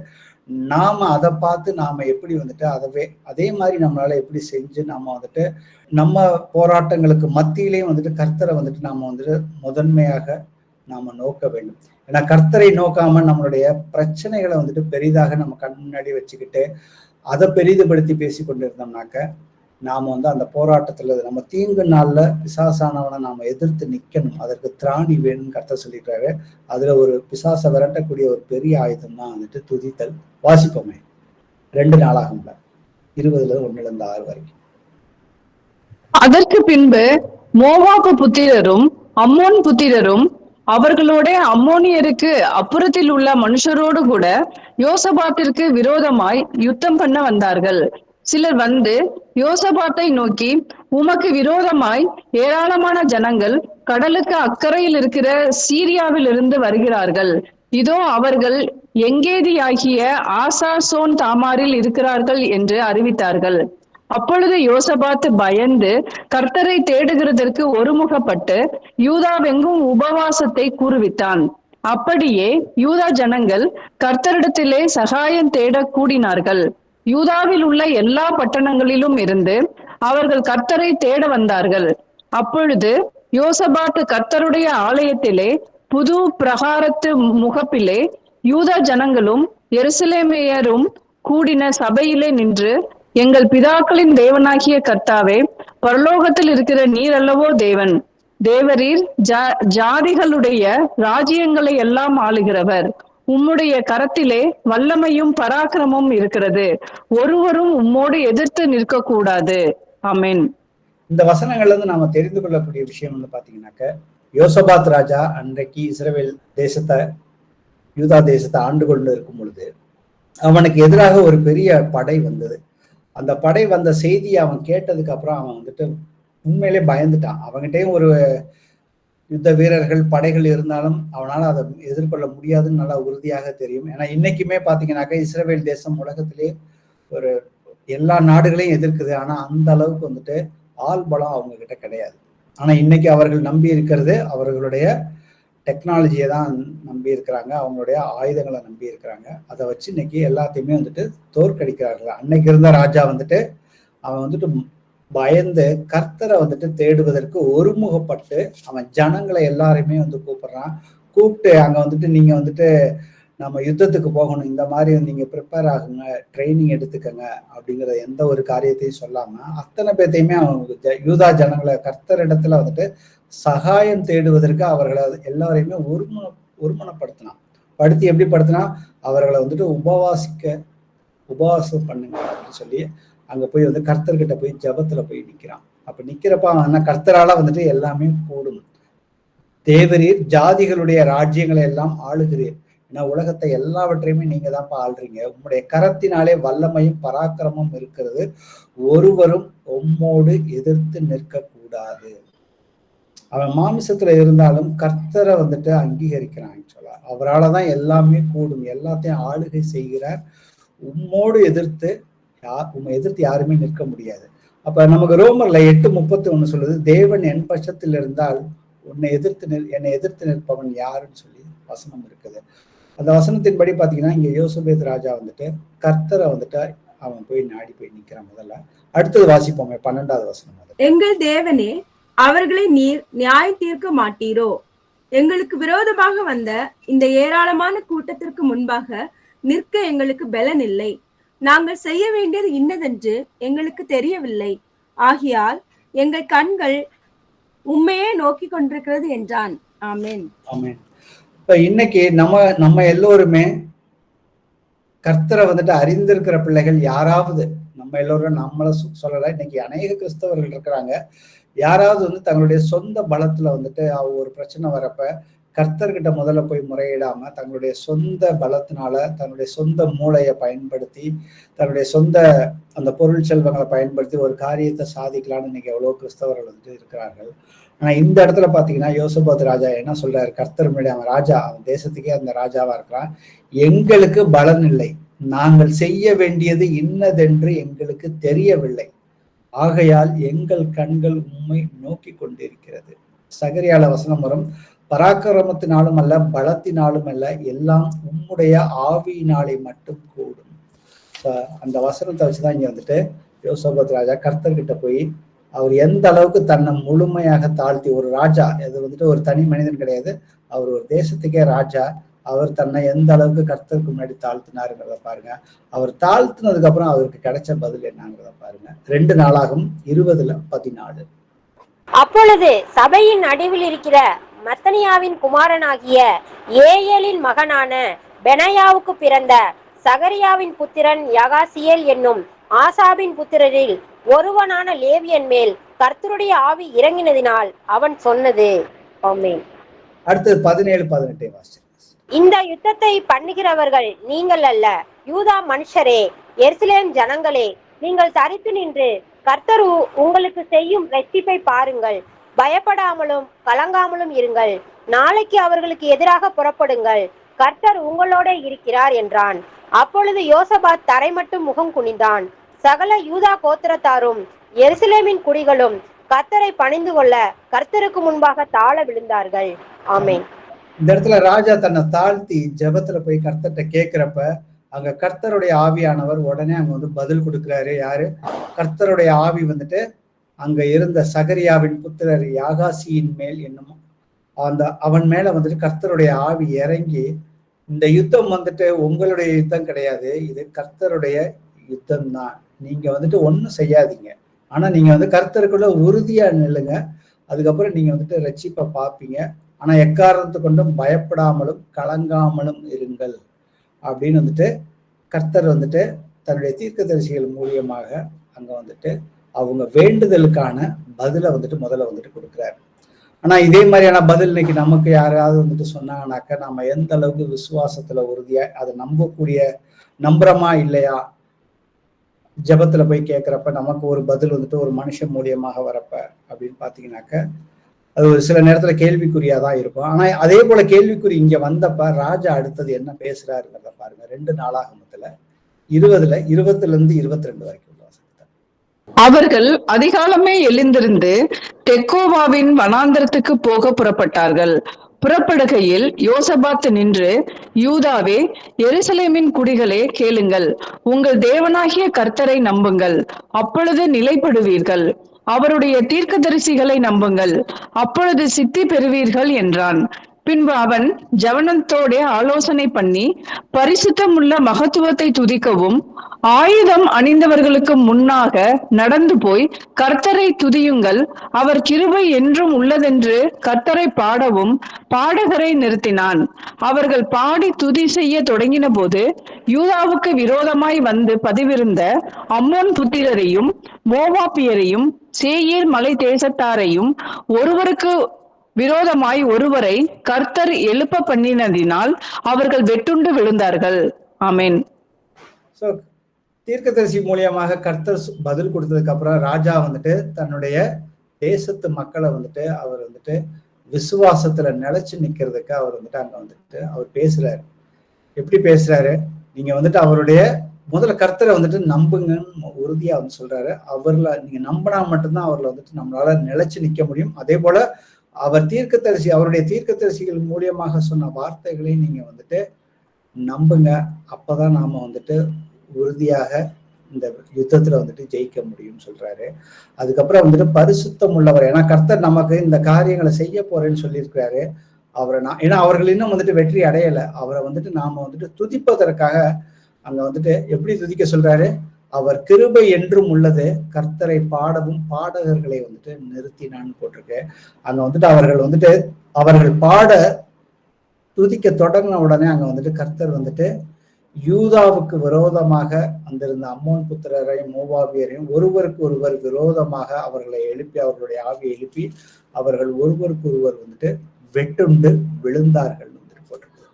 நாம அதை பார்த்து நாம எப்படி வந்துட்டு அதே மாதிரி நம்மளால எப்படி செஞ்சு நாம வந்துட்டு நம்ம போராட்டங்களுக்கு மத்தியிலேயும் வந்துட்டு கர்த்தரை வந்துட்டு நாம வந்துட்டு முதன்மையாக நாம நோக்க வேண்டும். ஏன்னா கர்த்தரை நோக்காம நம்மளுடைய பிரச்சனைகளை வந்துட்டு பெரிதாக நம்ம கண் முன்னாடி வச்சுக்கிட்டு அதை பெரிதுபடுத்தி பேசி கொண்டிருந்தோம்னாக்க நாம வந்து அந்த போராட்டத்துல நம்ம தீங்கு நாள்ல பிசாசானவனை நாம எதிர்த்து நிக்கணும். அதற்கு திராணி வேணும்னு கர்த்தர் சொல்லியிருக்காரு. அதுல ஒரு பிசாசை விரட்டக்கூடிய ஒரு பெரிய ஆயுதம் தான் வந்துட்டு துதித்தல். வாசிப்போமே 2 நாளாகமல 20:1-6 வரைக்கும். அதற்கு பின்பு மோவாபு புத்திரரும் அம்மோன் புத்திரரும் அவர்களோட அம்மோனியருக்கு அப்புறத்தில் உள்ள மனுஷரோடு கூட யோசபாத்திற்கு விரோதமாய் யுத்தம் பண்ண வந்தார்கள். சிலர் வந்து யோசபாத்தை நோக்கி, உமக்கு விரோதமாய் ஏராளமான ஜனங்கள் கடலுக்கு அக்கறையில் இருக்கிற சீரியாவில் இருந்து வருகிறார்கள். இதோ அவர்கள் எங்கேதியாகிய ஆசாசோன் தாமாரில் இருக்கிறார்கள் என்று அறிவித்தார்கள். அப்பொழுது யோசபாத் பயந்து கர்த்தரை தேடுகிறதற்கு ஒருமுகப்பட்டு யூதாவெங்கும் உபவாசத்தை கூறுவித்தான். அப்படியே யூதா ஜனங்கள் கர்த்தரிடத்திலே சகாயம் தேட கூடினார்கள். யூதாவில் உள்ள எல்லா பட்டணங்களிலும் இருந்து அவர்கள் கர்த்தரை தேட வந்தார்கள். அப்பொழுது யோசபாத் கர்த்தருடைய ஆலயத்திலே புது பிரகாரத்து முகப்பிலே யூதா ஜனங்களும் எருசலேமியரும் கூடின சபையிலே நின்று, எங்கள் பிதாக்களின் தேவனாகிய கர்த்தாவே, பரலோகத்தில் இருக்கிற நீர் அல்லவோ தேவன், தேவரீர் ஜாதிகளுடைய ராஜ்யங்களை எல்லாம் ஆளுகிறவர், உம்முடைய கரத்திலே வல்லமையும் பராக்கிரமும் இருக்கிறது, ஒருவரும் உம்மோடு எதிர்த்து நிற்க கூடாது. ஆமென். இந்த வசனங்கள்ல இருந்து நாம தெரிந்து கொள்ளக்கூடிய விஷயம் வந்து பாத்தீங்கன்னாக்க, யோசபாத் ராஜா அன்றைக்கு இஸ்ரவேல் தேசத்தை யூதா தேசத்தை ஆண்டு கொண்டு இருக்கும் பொழுது அவனுக்கு எதிராக ஒரு பெரிய படை வந்தது. அந்த படை வந்த செய்தியை அவன் கேட்டதுக்கு அப்புறம் அவன் வந்துட்டு உண்மையிலே பயந்துட்டான். அவன்கிட்டயும் ஒரு யுத்த வீரர்கள் படைகள் இருந்தாலும் அவனால அதை எதிர்கொள்ள முடியாதுன்னு நல்லா உறுதியாக தெரியும். ஏன்னா இன்னைக்குமே பாத்தீங்கன்னாக்க இஸ்ரவேல் தேசம் உலகத்திலே ஒரு எல்லா நாடுகளையும் எதிர்க்குது. ஆனா அந்த அளவுக்கு வந்துட்டு ஆள் பலம் அவங்க கிட்ட கிடையாது. ஆனா இன்னைக்கு அவர்கள் நம்பி இருக்கிறது அவர்களுடைய டெக்னாலஜியை தான் நம்பி இருக்கிறாங்க, அவங்களுடைய ஆயுதங்களை நம்பி இருக்கிறாங்க. அதை வச்சு இன்னைக்கு எல்லாத்தையுமே வந்துட்டு தோற்கடிக்கிறார்கள். அன்னைக்கு இருந்த ராஜா வந்துட்டு அவன் வந்துட்டு பயந்து கர்த்தரை வந்துட்டு தேடுவதற்கு ஒருமுகப்பட்டு அவன் ஜனங்களை எல்லாருமே வந்து கூப்பிட்டு அங்க வந்துட்டு நீங்க வந்துட்டு நம்ம யுத்தத்துக்கு போகணும், இந்த மாதிரி நீங்க ப்ரிப்பேர் ஆகுங்க, ட்ரைனிங் எடுத்துக்கங்க அப்படிங்கிற எந்த ஒரு காரியத்தையும் சொல்லாம அத்தனை பேர்த்தையுமே அவங்க யூதா ஜனங்களை கர்த்தரிடத்துல வந்துட்டு சகாயம் தேடுவதற்கு அவர்களை எல்லாரையுமே ஒருமனப்படுத்தினான். படுத்தி எப்படி படுத்தினா, அவர்களை வந்துட்டு உபவாசம் பண்ணுங்க அப்படின்னு சொல்லி அங்க போய் வந்து கர்த்தர்கிட்ட போய் ஜபத்துல போய் நிக்கிறான். அப்ப நிக்கிறப்ப அவன் கர்த்தரால வந்துட்டு எல்லாமே கூடும். தேவரீர் ஜாதிகளுடைய ராஜ்யங்களை எல்லாம் ஆளுகிறீர், ஏன்னா உலகத்தை எல்லாவற்றையுமே நீங்க தான் ஆள்றீங்க, உங்களுடைய கரத்தினாலே வல்லமையும் பராக்கிரமும் இருக்கிறது, ஒருவரும் உம்மோடு எதிர்த்து நிற்க கூடாது. அவன் மாமிசத்துல இருந்தாலும் கர்த்தரை வந்துட்டு அங்கீகரிக்கிறான் சொல்ல, அவரால்தான் எல்லாமே கூடும், எல்லாத்தையும் ஆளுகை செய்கிறார், உம்மோடு எதிர்த்து யாருமே நிற்க முடியாது. அப்ப நமக்கு ரோமர்ல 8:31 சொல்லுது, தேவன் என் பட்சத்தில் இருந்தால் என்னை எதிர்த்து நிற்பவன் யாருன்னு சொல்லி வசனம் இருக்குது. அந்த வசனத்தின்படி பாத்தீங்கன்னா இங்க யோசபேத் ராஜா வந்துட்டு கர்த்தரை வந்துட்டு அவன் போய் நாடி போய் நிக்கிறான். முதல்ல அடுத்தது வாசிப்போமே 12வது வசனம். எங்கள் தேவனே, அவர்களை நீர் நியாய தீர்க்க மாட்டீரோ? எங்களுக்கு விரோதமாக வந்த இந்த ஏராளமான கூட்டத்திற்கு முன்பாக நிற்க எங்களுக்கு பலன் இல்லை. நாங்கள் செய்ய வேண்டியது இன்னதென்று எங்களுக்கு தெரியவில்லை. ஆகையால் எங்கள் கண்கள் உண்மையே நோக்கி கொண்டிருக்கிறது என்றான். ஆமென். ஆமென். இப்ப இன்னைக்கு நம்ம எல்லோருமே கர்த்தரை வந்துட்டு அறிந்திருக்கிற பிள்ளைகள் யாராவது, நம்ம எல்லோரும் நம்மள சொல்லல, இன்னைக்கு அநேக கிறிஸ்தவர்கள் இருக்கிறாங்க. யாராவது வந்து தங்களுடைய சொந்த பலத்துல வந்துட்டு ஒரு பிரச்சனை வரப்ப கர்த்தர்கிட்ட முதல்ல போய் முறையிடாம தங்களுடைய சொந்த பலத்தினால தன்னுடைய சொந்த மூளையை பயன்படுத்தி தன்னுடைய சொந்த அந்த பொருள் செல்வங்களை பயன்படுத்தி ஒரு காரியத்தை சாதிக்கலாம்னு இன்னைக்கு எவ்வளவு கிறிஸ்தவர்கள் வந்துட்டு இருக்கிறார்கள். ஆனா இந்த இடத்துல பாத்தீங்கன்னா யோசபாத் ராஜா என்ன சொல்றாரு? கர்த்தர் முன்னாடி அவன் ராஜா, அவன் தேசத்துக்கே அந்த ராஜாவா இருக்கிறான். எங்களுக்கு பலன் இல்லை, நாங்கள் செய்ய வேண்டியது இன்னதென்று எங்களுக்கு தெரியவில்லை, ஆகையால் எங்கள் கண்கள் உம்மை நோக்கி கொண்டிருக்கிறது. சகரியால வசனம் வரும், பராக்கிரமத்தினாலும் அல்ல பலத்தினாலும் அல்ல, எல்லாம் உம்முடைய ஆவியினாலே மட்டும் கூடும். அந்த வசனத்தை வச்சுதான் இங்க வந்துட்டு யோசபாத் ராஜா கர்த்தர்கிட்ட போய் அவர் எந்த அளவுக்கு தன்னை முழுமையாக தாழ்த்தி, ஒரு ராஜா, அது வந்துட்டு ஒரு தனி மனிதன் கிடையாது, அவர் ஒரு தேசத்துக்கே ராஜா, அவர் தன்னை எந்த அளவுக்கு கர்த்தருக்கு முன்னாடி தாழ்த்தினாருங்கிறத பாருங்க. அவர் தாழ்த்தினதுக்கு அப்புறம் அவருக்கு கிடைச்ச பதில் என்னங்கிறத பாருங்க. 2 நாளாகும் 20:14. அப்பொழுது சபையின் நடுவில் இருக்கிற மத்தனியாவின் குமாரனாகிய ஏயேலின் மகனான பெனாயாவுக்கு பிறந்த சகரியாவின் புத்திரன் யகாசியேல் என்னும் ஆசாபின் புத்திரரில் ஒருவனான லேவியன் மேல் கர்த்தருடைய ஆவி இறங்கினதினால் அவன் சொன்னது. ஆமென். அடுத்தது 17-18 வாசி. இந்த யுத்தத்தை பண்ணுகிறவர்கள் நீங்கள் அல்ல, யூதா மனுஷரே, எருசலேம் ஜனங்களே, நீங்கள் தரித்து நின்று கர்த்தர் உங்களுக்கு செய்யும் ரட்சிப்பை பாருங்கள். பயப்படாமலும் கலங்காமலும் இருங்கள். நாளைக்கு அவர்களுக்கு எதிராக புறப்படுங்கள், கர்த்தர் உங்களோட இருக்கிறார் என்றான். அப்பொழுது யோசபாத் தரை மட்டும் முகம் குனிந்தான். சகல யூதா கோத்திரத்தாரும் எருசலேமின் குடிகளும் கர்த்தரை பணிந்து கொள்ள கர்த்தருக்கு முன்பாக தாழ விழுந்தார்கள். ஆமென். இந்த இடத்துல ராஜா தன்னை தாழ்த்தி ஜெபத்துல போய் கர்த்தர்கிட்ட கேட்கிறப்ப அங்க கர்த்தருடைய ஆவியானவர் உடனே அங்க வந்து பதில் கொடுக்கிறாரு. யாரு? கர்த்தருடைய ஆவி வந்துட்டு அங்க இருந்த சகரியாவின் புத்திரர் யாகாசியின் மேல் என்னமோ அவன் மேல வந்துட்டு கர்த்தருடைய ஆவி இறங்கி, இந்த யுத்தம் வந்துட்டு உங்களுடைய யுத்தம் கிடையாது, இது கர்த்தருடைய யுத்தம் தான், நீங்க வந்துட்டு ஒண்ணும் செய்யாதீங்க, ஆனா நீங்க வந்து கர்த்தருக்குள்ள உறுதியா நில்லுங்க, அதுக்கப்புறம் நீங்க வந்துட்டு ரட்சிப்பை பார்ப்பீங்க, ஆனா எக்காரணத்து கொண்டும் பயப்படாமலும் கலங்காமலும் இருங்கள் அப்படின்னு வந்துட்டு கர்த்தர் வந்துட்டு தன்னுடைய தீர்க்கதரிசிகள் மூலியமாக அங்க வந்துட்டு அவங்க வேண்டுதலுக்கான பதிலை வந்துட்டு முதல்ல வந்துட்டு கொடுக்குறாரு. ஆனா இதே மாதிரியான பதில் இன்னைக்கு நமக்கு யாராவது வந்துட்டு சொன்னாங்கன்னாக்க நம்ம எந்த அளவுக்கு விசுவாசத்துல உறுதியா அதை நம்புறோமா இல்லையா, ஜெபத்துல போய் கேட்கிறப்ப நமக்கு ஒரு பதில் வந்துட்டு ஒரு மனுஷன் மூலியமாக வரப்ப அப்படின்னு பாத்தீங்கன்னாக்க அது ஒரு சில நேரத்துல கேள்விக்குறியாதான் இருக்கும். ஆனா அதே போல கேள்விக்குறி இங்க வந்தப்ப ராஜா அடுத்தது என்ன பேசுறாருங்கிறத பாருங்க. 2 நாளாகமத்துல 20-22 வரைக்கும். அவர்கள் அதிகாலமே எழுந்திருந்து தெக்கோவாவின் வனாந்தரத்துக்கு போக புறப்பட்டார்கள். புறப்படுகையில் யோசபாத் நின்று, யூதாவே, எருசலேமின் குடிகளே, கேளுங்கள், உங்கள் தேவனாகிய கர்த்தரை நம்புங்கள், அப்பொழுது நிலைப்படுவீர்கள், அவருடைய தீர்க்கதரிசிகளை நம்புங்கள், அப்பொழுது சித்தி பெறுவீர்கள் என்றான். பின்பு அவன் ஜவனத்தோட ஆலோசனை பண்ணி பரிசுத்தமுள்ள மகத்துவத்தை துதிக்கவும் ஆயுதம் அணிந்தவர்களுக்கு முன்னாக நடந்து போய் கர்த்தரை துதியுங்கள், அவர் கிருபை என்றும் உள்ளதென்று கர்த்தரை பாடவும் பாடகரை நிறுத்தினான். அவர்கள் பாடி துதி செய்ய தொடங்கின போது யூதாவுக்கு விரோதமாய் வந்து பதிவிருந்த அம்மோன் புத்திரரையும் மோவாபியரையும் சேயீர் மலை தேசத்தாரையும் ஒருவருக்கு விரோதமாய் ஒருவரை கர்த்தர் எழுப்ப பண்ணினதினால் அவர்கள் வெட்டுண்டு விழுந்தார்கள். ஆமென். சோ தீர்க்கதரிசி மூலியமாக கர்த்தர் பதில் கொடுத்ததுக்கு அப்புறம் ராஜா வந்துட்டு தன்னுடைய தேசத்து மக்களை வந்துட்டு அவர் வந்துட்டு விசுவாசத்துல நிலைச்சு நிக்கிறதுக்கு அவர் வந்துட்டு அங்க வந்துட்டு அவர் பேசுறாரு. எப்படி பேசுறாரு? நீங்க வந்துட்டு அவருடைய முதல்ல கர்த்தரை வந்துட்டு நம்புங்கன்னு உறுதியா வந்து சொல்றாரு. அவர்ல நீங்க நம்பினா மட்டும்தான் அவர்ல வந்துட்டு நம்மளால நிலைச்சு நிக்க முடியும். அதே போல அவர் அவருடைய தீர்க்கதரிசிகள் மூலியமாக சொன்ன வார்த்தைகளையும் நீங்க வந்துட்டு நம்புங்க. அப்பதான் நாம வந்துட்டு உறுதியாக இந்த யுத்தத்துல வந்துட்டு ஜெயிக்க முடியும்னு சொல்றாரு. அதுக்கப்புறம் வந்துட்டு பரிசுத்தம் உள்ளவர். ஏன்னா கர்த்தர் நமக்கு இந்த காரியங்களை செய்ய போறேன்னு சொல்லியிருக்கிறாரு. அவரை ஏன்னா அவர்கள் இன்னும் வந்துட்டு வெற்றி அடையல. அவரை வந்துட்டு நாம வந்துட்டு துதிப்பதற்காக அங்க வந்துட்டு எப்படி துதிக்க சொல்றாரு? அவர் கிருபை என்றும் உள்ளது, கர்த்தரை பாடவும் பாடகர்களை வந்துட்டு நிறுத்தினான்னு போட்டிருக்கு. அங்க வந்துட்டு அவர்கள் பாட துதிக்க தொடங்கின உடனே அங்க வந்துட்டு கர்த்தர் வந்துட்டு யூதாவுக்கு விரோதமாக வந்திருந்த அம்மோன் புத்திரரையும் மோவாபியரையும் ஒருவருக்கு ஒருவர் விரோதமாக அவர்களை எழுப்பி, அவர்களுடைய ஆவியை எழுப்பி, அவர்கள் ஒருவருக்கு ஒருவர் வந்துட்டு வெட்டுண்டு விழுந்தார்கள் வந்துட்டு போட்டிருக்கு.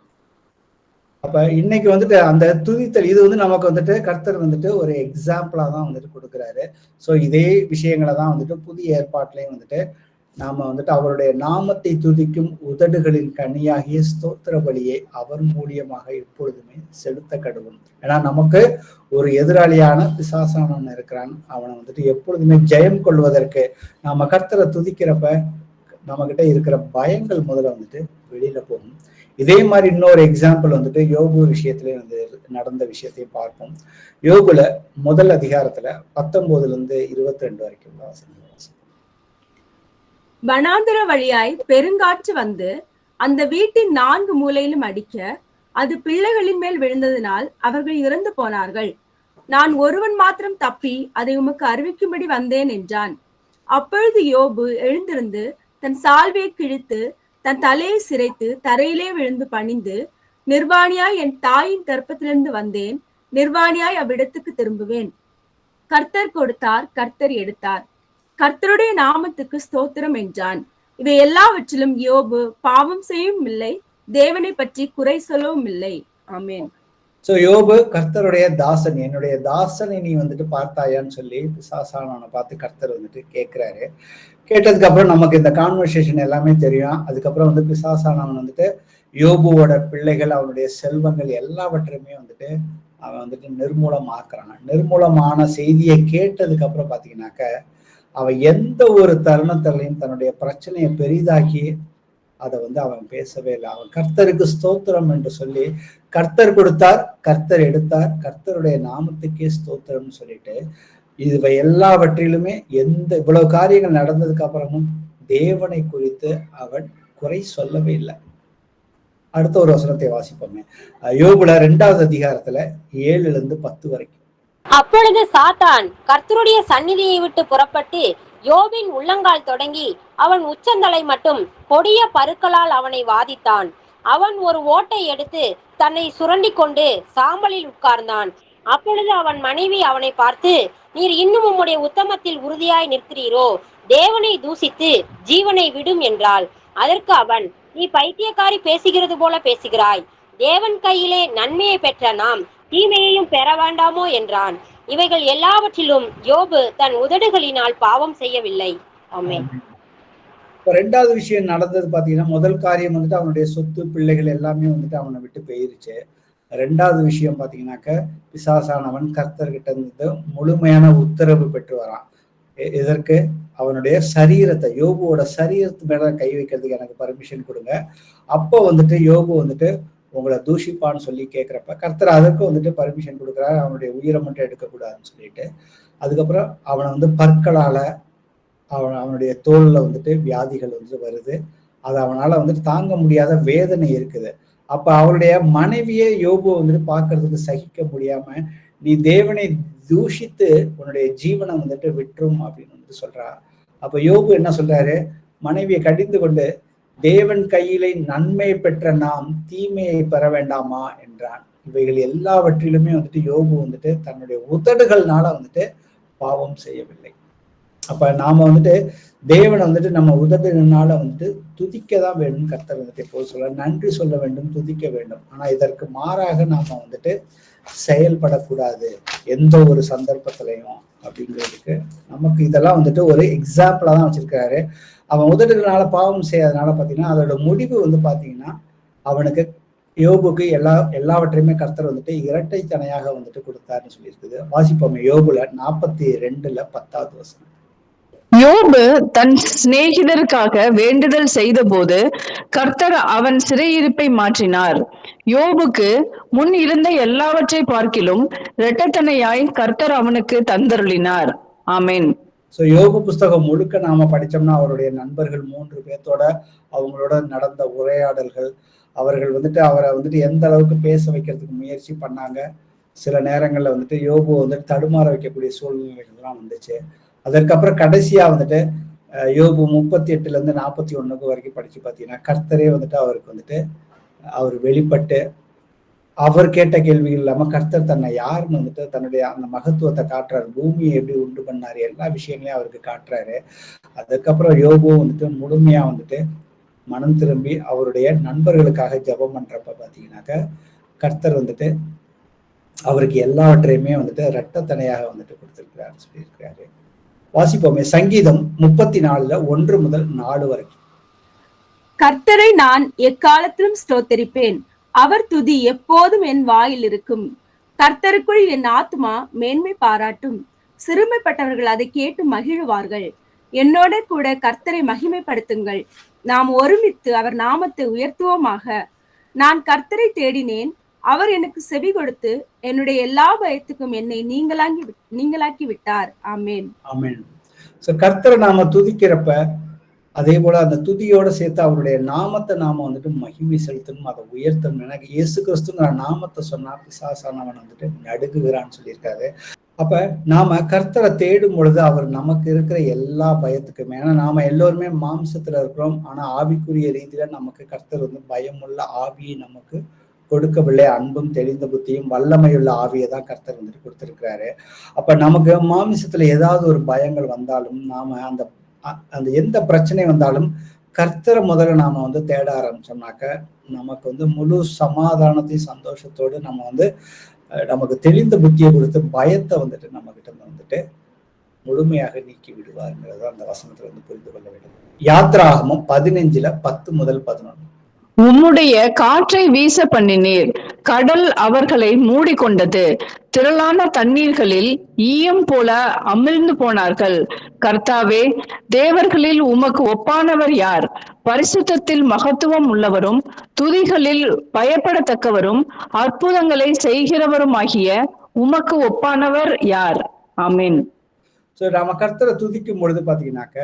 அப்ப இன்னைக்கு வந்துட்டு அந்த துதித்தல் இது வந்து நமக்கு வந்துட்டு கர்த்தர் வந்துட்டு ஒரு எக்ஸாம்பிளா தான் வந்துட்டு கொடுக்குறாரு. ஸோ இதே விஷயங்களை தான் வந்துட்டு புதிய ஏற்பாட்டிலையும் வந்துட்டு நாம வந்துட்டு அவருடைய நாமத்தை துதிக்கும் உதடுகளின் கனியாகிய ஸ்தோத்திர பலியை அவர் மூலியமாக எப்பொழுதுமே செலுத்த கடுவோம். ஏன்னா நமக்கு ஒரு எதிராளியான பிசாசானவன் இருக்கிறான். அவனை வந்துட்டு எப்பொழுதுமே ஜெயம் கொள்வதற்கு நாம கர்த்தரை துதிக்கிறப்ப நம்ம கிட்ட இருக்கிற பயங்கள் முதல்ல வந்துட்டு வெளியில போகும். இதே மாதிரி இன்னொரு எக்ஸாம்பிள் வந்துட்டு யோபு விஷயத்துல வந்து நடந்த விஷயத்தையும் பார்ப்போம். யோபுல முதல் அதிகாரத்துல 19 22 வரைக்கும் வாசனம். வனாந்தர வழியாய் பெருங்காற்று வந்து அந்த வீட்டின் 4 மூலையிலும் அடிக்க, அது பிள்ளைகளின் மேல் விழுந்ததினால் அவர்கள் இறந்து போனார்கள். நான் ஒருவன் மாத்திரம் தப்பி அதை உமக்கு அறிவிக்கும்படி வந்தேன் என்றான். அப்பொழுது யோபு எழுந்திருந்து தன் சால்வையை கிழித்து தன் தலையை சிரைத்து தரையிலே விழுந்து பணிந்து, நிர்வாணியாய் என் தாயின் கர்ப்பத்திலிருந்து வந்தேன், நிர்வாணியாய் அவ்விடத்துக்கு திரும்புவேன். கர்த்தர் கொடுத்தார், கர்த்தர் எடுத்தார், கர்த்தருடைய நாமத்துக்கு ஸ்தோத்திரம் என்றான். இவை எல்லாவற்றிலும் யோபு பாவம் செய்யவும் இல்லை, தேவனை பற்றி குறை சொல்லவும் இல்லை. ஆமென். சோ யோபு கர்த்தருடைய தாசன், என்னுடைய தாசனை நீ வந்துட்டு பார்த்தாயான்னு சொல்லி பிசாசானவனை பார்த்து கர்த்தர் வந்துட்டு கேட்கிறாரு. கேட்டதுக்கு அப்புறம் நமக்கு இந்த கான்வர்சேஷன் எல்லாமே தெரியும். அதுக்கப்புறம் வந்து பிசாசானவன் வந்துட்டு யோபுவோட பிள்ளைகள், அவனுடைய செல்வங்கள் எல்லாவற்றையுமே வந்துட்டு அவன் வந்துட்டு நிர்மூலமாக்குறான். நிர்மூலமான செய்தியை கேட்டதுக்கு அப்புறம் பாத்தீங்கன்னாக்க அவன் எந்த ஒரு தருணத்திலையும் தன்னுடைய பிரச்சனையை பெரிதாக்கி அதை வந்து அவன் பேசவே இல்லை. அவன் கர்த்தருக்கு ஸ்தோத்திரம் என்று சொல்லி, கர்த்தர் கொடுத்தார், கர்த்தர் எடுத்தார், கர்த்தருடைய நாமத்துக்கே ஸ்தோத்திரம்னு சொல்லிட்டு இவை எல்லாவற்றிலுமே இவ்வளவு காரியங்கள் நடந்ததுக்கு அப்புறமும் தேவனை குறித்து அவன் குறை சொல்லவே இல்லை. அடுத்த ஒரு வசனத்தை வாசிப்போமே. யோபுல 2வது அதிகாரத்துல 7-10 வரைக்கும். அப்பொழுது சாத்தான் கர்த்தருடைய சந்நிதியை விட்டு புறப்பட்டு யோபின் உள்ளங்கால் தொடங்கி அவன் உச்சந்தலை மட்டும் கொடிய பருக்களால் அவனை வாதித்தான். அவன் ஒரு ஓட்டை எடுத்து தன்னை சுரண்டி கொண்டு சாம்பலில் உட்கார்ந்தான். அப்பொழுது அவன் மனைவி அவனை பார்த்து, நீர் இன்னும் உம்முடைய உத்தமத்தில் உறுதியாய் நிற்கிறீரோ? தேவனை தூசித்து ஜீவனை விடும் என்றாள். அதற்கு அவன், நீ பைத்தியக்காரி பேசுகிறது போல பேசுகிறாய். தேவன் கையிலே நன்மையை பெற்ற நாம் தீமையையும் பெற வேண்டாமோ என்றான். இவைகள் எல்லாவற்றிலும் யோபு தன் உதடுகளினால் பாவம் செய்யவில்லை. ஆமென். இப்ப 2வது விஷயம் நடந்தது பாத்தீங்கன்னா, முதல் காரியம் வந்துட்டு அவனுடைய சொத்து பிள்ளைகள் எல்லாமே வந்துட்டு அவனை விட்டு போயிருச்சு. 2வது விஷயம் பாத்தீங்கன்னாக்க பிசாசானவன் கர்த்தர்கிட்ட இருந்து முழுமையான உத்தரவு பெற்று வரான். இதற்கு அவனுடைய சரீரத்தை, யோபுவோட சரீரத்து மேல கை வைக்கிறதுக்கு எனக்கு பர்மிஷன் கொடுங்க. அப்போ வந்துட்டு யோபு வந்துட்டு உங்களை தூஷிப்பான்னு சொல்லி கேட்கிறப்ப கர்த்தர் அதற்கு வந்துட்டு பர்மிஷன் கொடுக்குறாரு. அவனுடைய உயிரை மட்டும் எடுக்கக்கூடாதுன்னு சொல்லிட்டு, அதுக்கப்புறம் அவனை வந்து பற்களால அவனுடைய தோல்ல வந்துட்டு வியாதிகள் வந்து வருது. அது அவனால வந்துட்டு தாங்க முடியாத வேதனை இருக்குது. அப்ப அவருடைய மனைவியே யோபு வந்துட்டு பார்க்கறதுக்கு சகிக்க முடியாம, நீ தேவனை தூஷித்து உன்னுடைய ஜீவனை வந்துட்டு விட்டுரும் அப்படின்னு வந்துட்டு சொல்றா. அப்ப யோபு என்ன சொல்றாரு? மனைவியை கடிந்து கொண்டு, தேவன் கையிலே நன்மை பெற்ற நாம் தீமையை பெற வேண்டாமா என்றான். இவைகள் எல்லாவற்றிலுமே வந்துட்டு யோபு வந்துட்டு தன்னுடைய உதடுகள்னால வந்துட்டு பாவம் செய்யவில்லை. அப்ப நாம வந்துட்டு தேவனை வந்துட்டு நம்ம உதடுகள்னால வந்துட்டு துதிக்க தான் வேண்டும். கர்த்தர் வந்துட்டு எப்போது சொல்ல, நன்றி சொல்ல வேண்டும், துதிக்க வேண்டும். ஆனா இதற்கு மாறாக நாம வந்துட்டு செயல்படக்கூடாது எந்த ஒரு சந்தர்ப்பத்திலையும் அப்படிங்கிறதுக்கு நமக்கு இதெல்லாம் வந்துட்டு ஒரு எக்ஸாம்பிளா தான் வச்சிருக்காரு. அவன் உதடுகளால பாவம் செய்யாதனால பாத்தீங்கன்னா அதோட முடிவு வந்து பாத்தீங்கன்னா அவனுக்கு யோபுக்கு எல்லாவற்றையுமே கர்த்தர் வந்துட்டு இரட்டைத்தனையாக வந்துட்டு கொடுத்தாருன்னு சொல்லியிருக்குது. வாசிப்போமே யோபுல 42:10 வசனம். யோபு தன் சிநேகிதருக்காக வேண்டுதல் செய்த போது கர்த்தர் அவன் சிறையிருப்பை மாற்றினார். யோபுக்கு முன் இருந்த எல்லாவற்றை பார்க்கிலும் இரட்டத்தனையாய் கர்த்தர் அவனுக்கு தந்தருளினார். ஆமென். ஸோ யோபு புஸ்தகம் முழுக்க நாம படிச்சோம்னா அவருடைய நண்பர்கள் 3 பேர்த்தோட அவங்களோட நடந்த உரையாடல்கள், அவர்கள் வந்துட்டு அவரை வந்துட்டு எந்த அளவுக்கு பேச வைக்கிறதுக்கு முயற்சி பண்ணாங்க. சில நேரங்கள்ல வந்துட்டு யோபு வந்துட்டு தடுமாற வைக்கக்கூடிய சூழ்நிலைகள்லாம் வந்துச்சு. அதற்கப்புறம் கடைசியா வந்துட்டு யோபு 38 41 வரைக்கும் படிச்சு பார்த்தீங்கன்னா கர்த்தரே வந்துட்டு அவருக்கு வந்துட்டு அவர் வெளிப்பட்டு அவர் கேட்ட கேள்விகள் இல்லாம கர்த்தர் தன்னை யாருன்னு வந்துட்டு தன்னுடைய அந்த மகத்துவத்தை காட்டுறாரு. பூமியை எப்படி உண்டு பண்ணாரு, எல்லா விஷயங்களையும் அவருக்கு காட்டுறாரு. அதுக்கப்புறம் யோபு வந்துட்டு முழுமையா வந்துட்டு மனம் திரும்பி அவருடைய நண்பர்களுக்காக ஜெபம் பண்றப்ப பாத்தீங்கன்னாக்க கர்த்தர் வந்துட்டு அவருக்கு எல்லாவற்றையுமே வந்துட்டு இரட்டத்தனையாக வந்துட்டு கொடுத்திருக்கிறாரு சொல்லியிருக்கிறாரு. வாசிப்போமே சங்கீதம் 34 1 முதல் 4 வரைக்கும். கர்த்தரை நான் எக்காலத்திலும் ஸ்தோத்தரிப்பேன், அவர் துதி எப்போதும் என் வாயில் இருக்கும். கர்த்தருக்குள் என் ஆத்துமா மேன்மை பாராட்டும், சிறுமைப்பட்டவர்கள் அதை கேட்டு மகிழுவார்கள். என்னோட கூட கர்த்தரை மகிமைப்படுத்துங்கள், நாம் ஒருமித்து அவர் நாமத்தை உயர்த்துவோமாக. நான் கர்த்தரை தேடினேன், அவர் எனக்கு செவி கொடுத்து என்னுடைய எல்லா பயத்துக்கும் என்னை நீங்களாக்கி விட்டார். ஆமேன். ஆமேன். சோ கர்த்தரை நாம துதிக்கிறப்ப அதே போல அந்த துதியோட சேர்த்து அவருடைய நாமத்தை நாம வந்துட்டு மகிமை செலுத்தணும், அதை உயர்த்தணும். எனக்கு இயேசு கிறிஸ்துங்கிற நாமத்தை சொன்னா பிசாசானவன் வந்துட்டு நடுங்குகிறான்னு சொல்லியிருக்காரு. அப்ப நாம கர்த்தரை தேடும் பொழுது அவர் நமக்கு இருக்கிற எல்லா பயத்துக்குமே, ஏன்னா நாம எல்லோருமே மாம்சத்துல இருக்கிறோம், ஆனா ஆவிக்குரிய ரீதியில நமக்கு கர்த்தர் வந்து பயமுள்ள ஆவியை நமக்கு கொடுக்கவில்லை, அன்பும் தெளிந்த புத்தியும் வல்லமையுள்ள ஆவியை தான் கர்த்தர் வந்துட்டு கொடுத்திருக்கிறாரு. அப்ப நமக்கு மாமிசத்துல ஏதாவது ஒரு பயங்கள் வந்தாலும் நாம அந்த எந்த பிரச்சனை வந்தாலும் கர்த்தரை முதல்ல நாம வந்து தேட ஆரம்பிச்சோம்னாக்க நமக்கு வந்து முழு சமாதானத்தையும் சந்தோஷத்தோடு நம்ம வந்து நமக்கு தெளிந்த புத்தியை கொடுத்து பயத்தை வந்துட்டு நம்ம கிட்ட வந்துட்டு முழுமையாக நீக்கி விடுவாருங்கிறத அந்த வசனத்துல வந்து புரிந்து கொள்ள வேண்டும். யாத்ராகமம் 15:10 முதல் 11. உம்முடைய காற்றை வீச பண்ணினீர், கடல் அவர்களை மூடிக்கொண்டது, திரளான தண்ணீர்களில் ஈயம் போல அமிழ்ந்து போனார்கள். கர்த்தாவே, தேவர்களில் உமக்கு ஒப்பானவர் யார்? பரிசுத்தத்தில் மகத்துவம் உள்ளவரும் துதிகளில் பயப்படத்தக்கவரும் அற்புதங்களை செய்கிறவருமாகிய உமக்கு ஒப்பானவர் யார்? ஆமென். சோ நாம கர்த்தரை துதிக்கும் பொழுது பாத்தீங்கன்னாக்க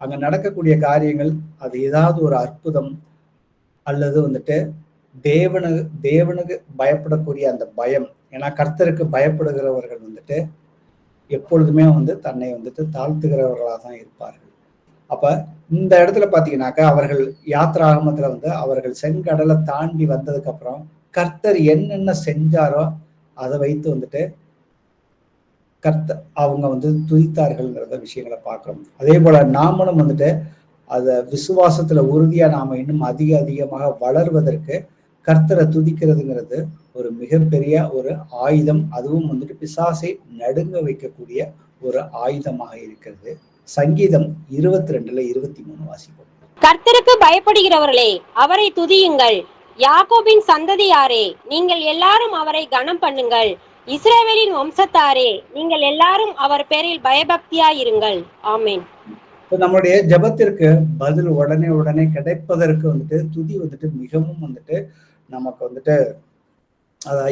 அங்க நடக்கக்கூடிய காரியங்கள் அது ஏதாவது ஒரு அற்புதம் அல்லது வந்துட்டு தேவனுக்கு பயப்படக்கூடிய அந்த பயம். ஏன்னா கர்த்தருக்கு பயப்படுகிறவர்கள் வந்துட்டு எப்பொழுதுமே வந்து தன்னை வந்துட்டு தாழ்த்துகிறவர்களாக தான் இருப்பார்கள். அப்ப இந்த இடத்துல பாத்தீங்கன்னாக்கா அவர்கள் யாத்ராகமத்துல வந்து அவர்கள் செங்கடலை தாண்டி வந்ததுக்கு அப்புறம் கர்த்தர் என்னென்ன செஞ்சாரோ அதை வைத்து வந்துட்டு அவங்க வந்து துதித்தார்கள்ங்கிறத விஷயங்களை பார்க்கிறோம். அதே போல நாமளும் வந்துட்டு அத விசுவாசத்துல உறுதியா நாம இன்னும் அதிகமாக வளர்வதற்கு கர்த்தரை துதிக்கிறதுங்கிறது ஒரு மிகப்பெரிய ஒரு ஆயுதம். அதுவும் வந்துட்டு பிசாசை நடுங்க வைக்கக்கூடிய ஒரு ஆயுதமாக இருக்கிறது. சங்கீதம் 22:23 வாசிப்போம். கர்த்தருக்கு பயப்படுகிறவர்களே, அவரை துதியுங்கள். யாக்கோபின் சந்ததியாரே, நீங்கள் எல்லாரும் அவரை கனம் பண்ணுங்கள். இஸ்ரவேலின் வம்சத்தாரே, நீங்கள் எல்லாரும் அவர் பேரில் பயபக்தியாயிருங்கள். ஆமேன். நம்மளுடைய ஜபத்திற்கு பதில் உடனே கிடைப்பதற்கு வந்துட்டு துதி வந்துட்டு மிகவும் வந்துட்டு நமக்கு வந்துட்டு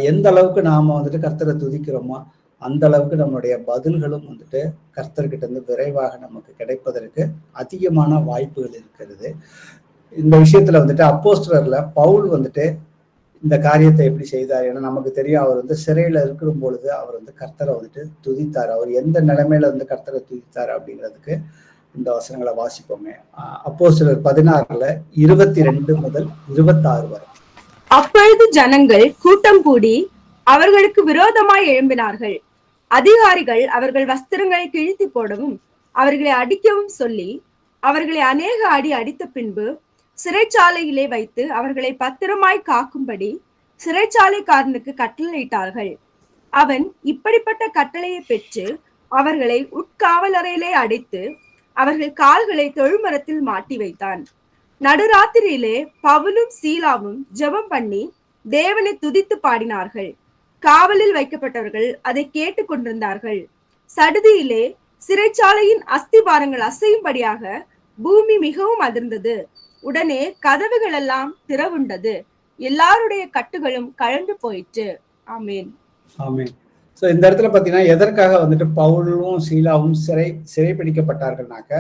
எந்த அளவுக்கு நாம வந்துட்டு கர்த்தரை துதிக்கிறோமோ அந்த அளவுக்கு நம்மளுடைய பதில்களும் வந்துட்டு கர்த்தர்கிட்ட இருந்து விரைவாக நமக்கு கிடைப்பதற்கு அதிகமான வாய்ப்புகள் இருக்கிறது. இந்த விஷயத்துல வந்துட்டு அப்போஸ்தலர்ல பவுல் வந்துட்டு இந்த காரியத்தை எப்படி செய்தார்? ஏன்னா நமக்கு தெரியும், அவர் வந்து சிறையில இருக்கிற பொழுது அவர் வந்து கர்த்தரை வந்துட்டு துதித்தார். அவர் எந்த நிலைமையில வந்து கர்த்தரை துதித்தார் அப்படிங்கிறதுக்கு இந்த வசனங்களை வாசிப்போமே. அப்போஸ்தலர் 16:22 முதல் 26 வரை. அப்பொழுது ஜனங்கள் கூட்டம் கூடி அவர்களுக்கு விரோதமாய் எழும்பினார்கள். அதிகாரிகள் அவர்கள் வஸ்திரங்களை கிழித்து போடவும் அவர்களை அடிக்கவும் சொல்லி அவர்களை அநேக அடி அடித்த பின்பு சிறைச்சாலையிலே வைத்து அவர்களை பத்திரமாய் காக்கும்படி சிறைச்சாலைக்காரனுக்கு கட்டளையிட்டார்கள். அவன் இப்படிப்பட்ட கட்டளையை பெற்று அவர்களை உட்காவலறையிலே அடைத்து அவர்கள் கால்களை தொழுமரத்தில் மாட்டி வைத்தான். நடுராத்திரியிலே பவுலும் சீலாவும் ஜெபம் பண்ணி தேவனை துதித்து பாடினார்கள். காவலில் வைக்கப்பட்டவர்கள் அதை கேட்டுக் கொண்டிருந்தார்கள். சடுதியிலே சிறைச்சாலையின் அஸ்திபாரங்கள் அசையும்படியாக பூமி மிகவும் அதிர்ந்தது. உடனே கதவுகள் எல்லாம் திறவுண்டது. எல்லாருடைய கட்டுகளும் கழண்டு போயிற்று. ஆமேன். ஆமென். ஸோ இந்த இடத்துல பார்த்தீங்கன்னா எதற்காக வந்துட்டு பவுலும் சீலாவும் சிறைப்பிடிக்கப்பட்டார்கள்னாக்க,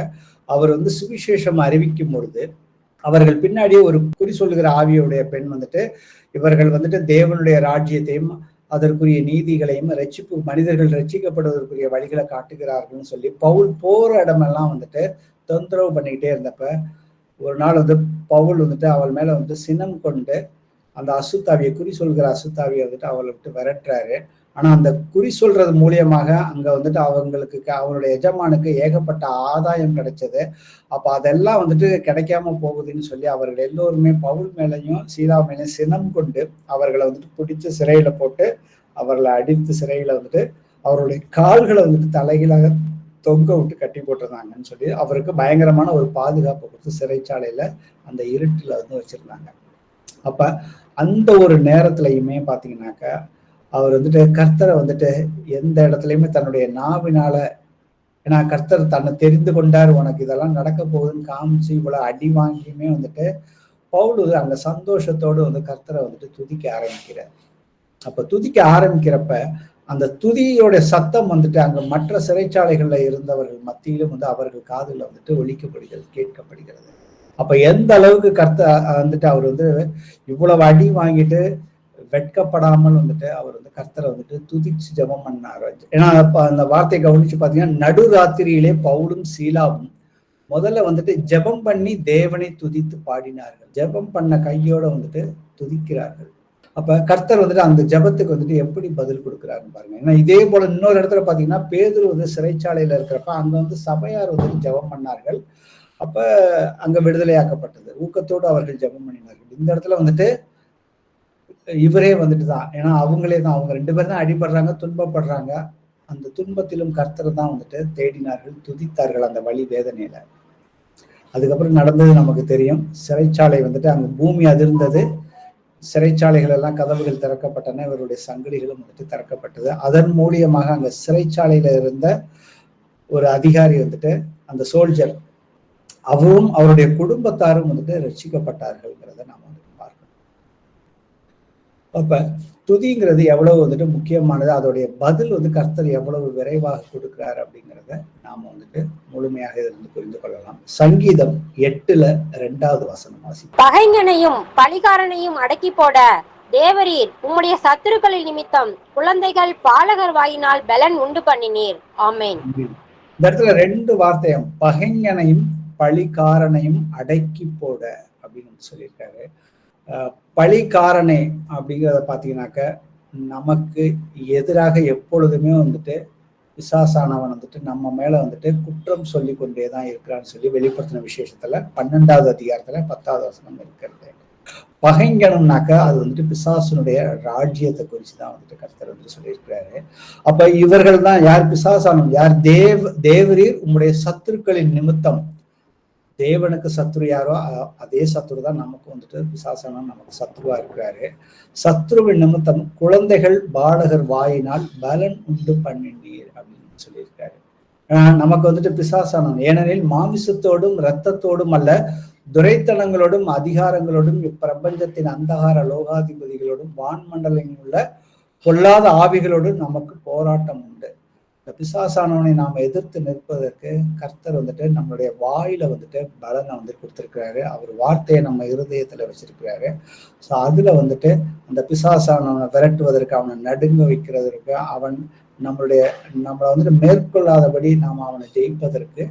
அவர் வந்து சுவிசேஷம் அறிவிக்கும் பொழுது அவர்கள் பின்னாடியே ஒரு குறி சொல்லுகிற ஆவியுடைய பெண் வந்துட்டு இவர்கள் வந்துட்டு தேவனுடைய ராஜ்யத்தையும் அதற்குரிய நீதிகளையும் மனிதர்கள் ரட்சிக்கப்படுவதற்குரிய வழிகளை காட்டுகிறார்கள்னு சொல்லி பவுல் போற இடமெல்லாம் வந்துட்டு தொந்தரவு பண்ணிக்கிட்டே இருந்தப்ப ஒரு நாள் வந்து பவுல் வந்துட்டு அவள் மேல வந்து சினம் கொண்டு அந்த அசுத்தாவியை குறி சொல்கிற அசுத்தாவியை வந்துட்டு அவளை விட்டு விரட்டுறாரு. ஆனா அந்த குறி சொல்றது மூலியமாக அங்க வந்துட்டு அவருடைய எஜமானுக்கு ஏகப்பட்ட ஆதாயம் கிடைச்சது. அப்ப அதெல்லாம் வந்துட்டு கிடைக்காம போகுதுன்னு சொல்லி அவர்கள் எல்லோருமே பவுல் மேலையும் சீலா மேலையும் சினம் கொண்டு அவர்களை வந்துட்டு பிடிச்சு சிறையில போட்டு அவர்களை அடித்து சிறையில வந்துட்டு அவருடைய கால்களை வந்துட்டு தலைகீழாக தொங்க விட்டு கட்டி போட்டிருந்தாங்கன்னு சொல்லி அவருக்கு பயங்கரமான ஒரு பாதுகாப்பு கொடுத்து சிறைச்சாலையில அந்த இருட்டுல வந்து வச்சிருந்தாங்க. அப்ப அந்த ஒரு நேரத்திலையுமே பாத்தீங்கன்னாக்க அவர் வந்துட்டு கர்த்தரை வந்துட்டு எந்த இடத்துலயுமே தன்னுடைய நாவினால, ஏன்னா கர்த்தர் தன்னை தெரிந்து கொண்டார், உனக்கு இதெல்லாம் நடக்க போகுதுன்னு காமிச்சு இவ்வளவு அடி வாங்கியுமே வந்துட்டு பவுல் அந்த சந்தோஷத்தோடு வந்து கர்த்தரை வந்துட்டு துதிக்க ஆரம்பிக்கிறார். அப்ப துதிக்க ஆரம்பிக்கிறப்ப அந்த துதியோட சத்தம் வந்துட்டு அங்க மற்ற சிறைச்சாலைகள்ல இருந்தவர்கள் மத்தியிலும் வந்து அவர்கள் காதுல வந்துட்டு ஒலிக்கப்படுகிறது, கேட்கப்படுகிறது. அப்ப எந்த அளவுக்கு வந்துட்டு அவர் வந்து இவ்வளவு அடி வாங்கிட்டு வெட்கப்படாமல் வந்துட்டு அவர் வந்து கர்த்தரை வந்துட்டு துதிச்சு ஜெபம் பண்ணாரு. ஏன்னா அந்த வார்த்தையை கவனிச்சு பாத்தீங்கன்னா நடுராத்திரியிலே பவுலும் சீலாவும் முதல்ல வந்துட்டு ஜெபம் பண்ணி தேவனை துதித்து பாடினார்கள். ஜெபம் பண்ண கையோட வந்துட்டு துதிக்கிறார்கள். அப்ப கர்த்தர் வந்துட்டு அந்த ஜெபத்துக்கு வந்துட்டு எப்படி பதில் கொடுக்குறாருன்னு பாருங்க. ஏன்னா இதே போல இன்னொரு இடத்துல பாத்தீங்கன்னா பேதுரு வந்து சிறைச்சாலையில இருக்கிறப்ப அங்க வந்து சபையார் வந்துட்டு ஜெபம் பண்ணார்கள். அப்ப அங்க விடுதலையாக்கப்பட்டது. ஊக்கத்தோடு அவர்கள் ஜெபம் பண்ணினார்கள். இந்த இடத்துல வந்துட்டு இவரே வந்துட்டு தான், ஏன்னா அவங்களே தான், அவங்க 2 பேரும் தான் அடிபடுறாங்க, துன்பப்படுறாங்க. அந்த துன்பத்திலும் கர்த்தரை தான் வந்துட்டு தேடினார்கள், துதித்தார்கள் அந்த வலி வேதனையில. அதுக்கப்புறம் நடந்தது நமக்கு தெரியும். சிறைச்சாலை வந்துட்டு அங்க பூமி அதிர்ந்தது, சிறைச்சாலைகள் எல்லாம் கதவுகள் திறக்கப்பட்டன, இவருடைய சங்கிலிகளும் வந்துட்டு திறக்கப்பட்டது. அதன் மூலியமாக அங்க சிறைச்சாலையில இருந்த ஒரு அதிகாரி வந்துட்டு அந்த சோல்ஜர் அவரும் அவருடைய குடும்பத்தாரும் வந்துட்டு ரட்சிக்கப்பட்டார்கள்ங்கிறத நாம வந்து பார்க்கணும். அப்ப துதிங்கிறது எவ்வளவு வந்துட்டு முக்கியமானது, அதோடைய பதில் வந்து கர்த்தர் எவ்வளவு விரைவாக கொடுக்கிறார் அப்படிங்கிறத நாம வந்துட்டு முழுமையாக இருந்து புரிந்து கொள்ளலாம். சங்கீதம் 8:2 வாசி. பகைஞனையும் பழிகாரனையும் அடக்கி போட தேவரீர் உம்முடைய சத்துருக்களின் நிமித்தம் குழந்தைகள் பாலகர் வாயினால் பலன் உண்டு பண்ணினீர். ஆமேன். இந்த இடத்துல 2 வார்த்தையும் பகைஞனையும் பழிகாரனையும் அடக்கி போட அப்படின்னு சொல்லியிருக்காரு. பழிகாரனை அப்படிங்கிறத பாத்தீங்கன்னாக்க நமக்கு எதிராக எப்பொழுதுமே வந்துட்டு பிசாசானவன் வந்துட்டு நம்ம மேல வந்துட்டு குற்றம் சொல்லி கொண்டேதான் இருக்கிறான்னு சொல்லி வெளிப்படுத்தின விசேஷத்துல 12வது அதிகாரத்துல 10வது வசனம் இருக்கிறது. பகைங்கணும்னாக்க அது வந்துட்டு பிசாசனுடைய ராஜ்யத்தை குறிச்சுதான் வந்துட்டு கர்த்தர் வந்து சொல்லியிருக்கிறாரு. அப்ப இவர்கள் தான் யார்? பிசாசானம் யார்? தேவரீர் உம்முடைய சத்துருக்களின் நிமித்தம். தேவனுக்கு சத்ரு யாரோ அதே சத்ரு தான் நமக்கு வந்துட்டு பிசாசானம் நமக்கு சத்ருவா இருக்கிறாரு. சத்ருவின் நிமித்தம் குழந்தைகள் பாலகர் வாயினால் பலன் உண்டு பண்ணினீர் அப்படின்னு சொல்லியிருக்காரு. நமக்கு வந்துட்டு பிசாசானம், ஏனெனில் மாமிசத்தோடும் இரத்தத்தோடும் அல்ல, துரைத்தனங்களோடும் அதிகாரங்களோடும் இப்பிரபஞ்சத்தின் அந்தகார லோகாதிபதிகளோடும் வான்மண்டலங்களில் உள்ள பொல்லாத ஆவிகளோடும் நமக்கு போராட்டம் உண்டு. இந்த பிசாசானவனை நாம எதிர்த்து நிற்பதற்கு கர்த்தர் வந்துட்டு நம்மளுடைய வாயில வந்துட்டு பலனை வந்து கொடுத்திருக்கிறாரு. அவர் வார்த்தையை நம்ம இருதயத்துல வச்சிருக்கிறாரு. ஸோ அதுல வந்துட்டு அந்த பிசாசானவனை விரட்டுவதற்கு, அவனை நடுங்க வைக்கிறதற்கு, நம்மளை வந்துட்டு மேற்கொள்ளாதபடி நாம் அவனை ஜெயிப்பதற்கு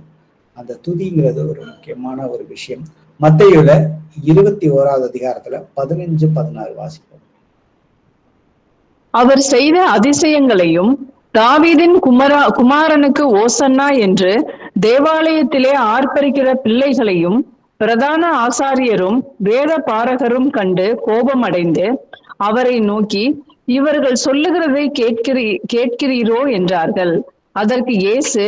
அந்த துதிங்கிறது ஒரு முக்கியமான ஒரு விஷயம். மத்தேயுல 21வது அதிகாரத்துல 15-16 வாசிப்போம். அவர் செய்த அதிசயங்களையும் தாவீதின் குமாரனுக்கு ஓசன்னா என்று தேவாலயத்திலே ஆர்ப்பரிக்கிற பிள்ளைகளையும் பிரதான ஆசாரியரும் வேத பாரகரும் கண்டு கோபமடைந்து அவரை நோக்கி, இவர்கள் சொல்லுகிறதை கேட்கிறீரோ என்றார்கள். அதற்கு இயேசு,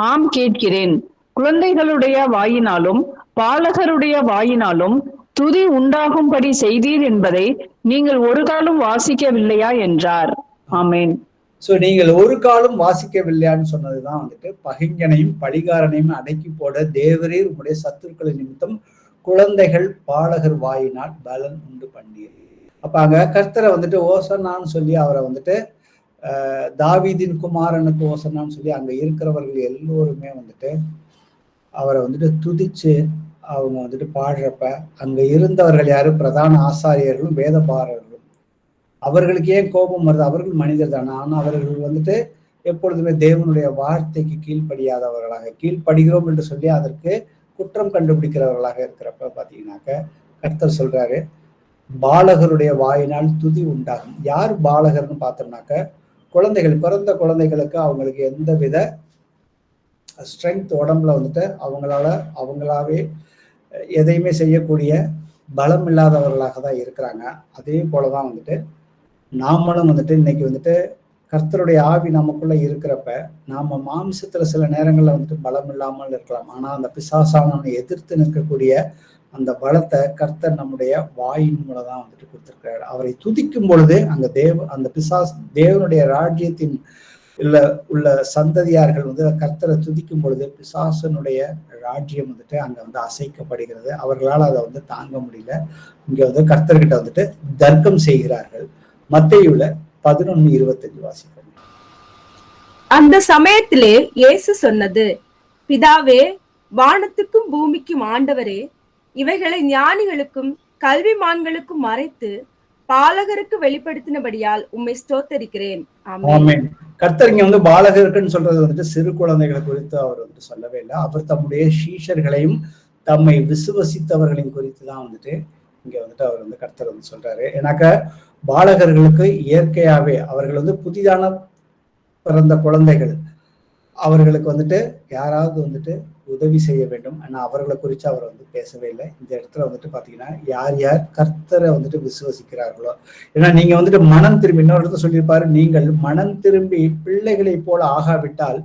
ஆம் கேட்கிறேன். குழந்தைகளுடைய வாயினாலும் பாலகருடைய வாயினாலும் துதி உண்டாகும்படி செய்தீர் என்பதை நீங்கள் ஒரு காலம் வாசிக்கவில்லையா என்றார். ஆமேன். சோ நீங்கள் ஒரு காலம் வாசிக்கவில்லையான்னு சொன்னதுதான் வந்துட்டு பகைஞனையும் பழிகாரனையும் அடக்கி போட தேவரீர் உம்முடைய சத்துருக்களின் நிமித்தம் குழந்தைகள் பாலகர் வாயினால் பலன் உண்டு பண்ணீர். அப்ப அங்க கர்த்தரை வந்துட்டு ஓசன்னான்னு சொல்லி அவரை வந்துட்டு தாவீதின் குமாரனுக்கு ஓசன்னான்னு சொல்லி அங்க இருக்கிறவர்கள் எல்லோருமே வந்துட்டு அவரை வந்துட்டு துதிச்சு அவங்க வந்துட்டு பாடுறப்ப அங்க இருந்தவர்கள் யாரு? பிரதான ஆசாரியர்களும் வேதபாரர்களும். அவர்களுக்கு ஏன் கோபம் வருது? அவர்கள் மனிதர் தானே. ஆனா அவர்கள் வந்துட்டு எப்பொழுதுமே தேவனுடைய வார்த்தைக்கு கீழ்ப்படியாதவர்களாக, கீழ்ப்படுகிறோம் என்று சொல்லி அதற்கு குற்றம் கண்டுபிடிக்கிறவர்களாக இருக்கிறப்ப பாத்தீங்கன்னாக்க கர்த்தர் சொல்றாரு, பாலகருடைய வாயினால் துதி உண்டாகும். யார் பாலகர்னு பார்த்தோம்னாக்க குழந்தைகள், பிறந்த குழந்தைகளுக்கு அவங்களுக்கு எந்தவித ஸ்ட்ரென்த் உடம்புல வந்துட்டு அவங்களாவே எதையுமே செய்யக்கூடிய பலம் இல்லாதவர்களாக தான் இருக்கிறாங்க. அதே போலதான் வந்துட்டு நாமளும் வந்துட்டு இன்னைக்கு வந்துட்டு கர்த்தருடைய ஆவி நமக்குள்ள இருக்கிறப்ப நாம மாம்சத்துல சில நேரங்கள்ல வந்துட்டு பலம் இல்லாமல் இருக்கலாம். ஆனா அந்த பிசாசானவனை எதிர்த்து நிற்கக்கூடிய அந்த பலத்தை கர்த்தர் நம்முடைய வாயின் மூலம் தான் வந்துட்டு கொடுத்திருக்கிறார். அவரை துதிக்கும் பொழுது அங்க அந்த தேவனுடைய ராஜ்யத்தின் உள்ள சந்ததியார்கள் வந்து கர்த்தரை துதிக்கும் பொழுது பிசாசனுடைய ராஜ்யம் வந்துட்டு அங்க வந்து அசைக்கப்படுகிறது. அவர்களால் அதை வந்து தாங்க முடியல. இங்க வந்து கர்த்தர்கிட்ட வந்துட்டு தர்க்கம் செய்கிறார்கள். மத்தேயுல 11:25 வாசிப்போம். அந்த சமயத்திலே இயேசு சொன்னது, பிதாவே, வானத்துக்கும் பூமிக்கும் ஆண்டவரே, இவைகளை ஞானிகளுக்கும் கல்விமான்களுக்கும் மறைத்து பாலகருக்கு வெளிப்படுத்தினபடியால் உம்மை ஸ்தோத்தரிக்கிறேன். ஆமென். கர்த்தர் இங்க வந்து பாலகருக்குன்னு சொல்றது வந்துட்டு சிறு குழந்தைகளை குறித்து அவர் வந்து சொல்லவே இல்லை. அவர் தம்முடைய சீஷர்களையும் தம்மை விசுவசித்தவர்களையும் குறித்து தான் வந்துட்டு இங்க வந்துட்டு அவர் வந்து கர்த்தர் வந்து சொல்றாரு. ஏன்னாக்க பாலகர்களுக்கு இயற்கையாவே அவர்கள் வந்து புதிதான பிறந்த குழந்தைகள், அவர்களுக்கு வந்துட்டு யாராவது வந்துட்டு உதவி செய்ய வேண்டும். ஆனா அவர்களை குறித்து அவர் வந்து பேசவே இல்லை. இந்த இடத்துல வந்துட்டு பாத்தீங்கன்னா யார் யார் கர்த்தரை வந்துட்டு விசுவசிக்கிறார்களோ, ஏன்னா நீங்க வந்துட்டு மனம் திரும்பி, இன்னொரு இடத்துல சொல்லியிருப்பாரு, நீங்கள் மனம் திரும்பி பிள்ளைகளை போல ஆகாவிட்டால்